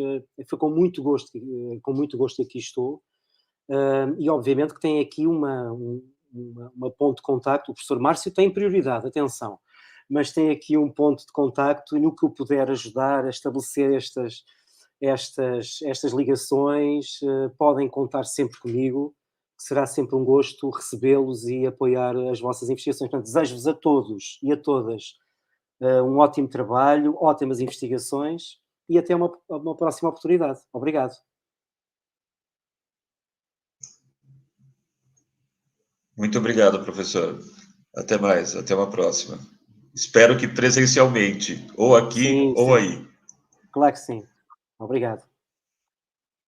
Foi com muito gosto que aqui estou. E obviamente que tem aqui uma ponto de contacto. O professor Márcio tem prioridade, atenção, mas tem aqui um ponto de contacto, e no que eu puder ajudar a estabelecer estas ligações, podem contar sempre comigo. Será sempre um gosto recebê-los e apoiar as vossas investigações. Portanto, desejo-vos a todos e a todas um ótimo trabalho, ótimas investigações e até uma próxima oportunidade. Obrigado. Muito obrigado, professor. Até mais, até uma próxima. Espero que presencialmente, ou aqui Sim, ou sim. aí. Claro que sim. Obrigado.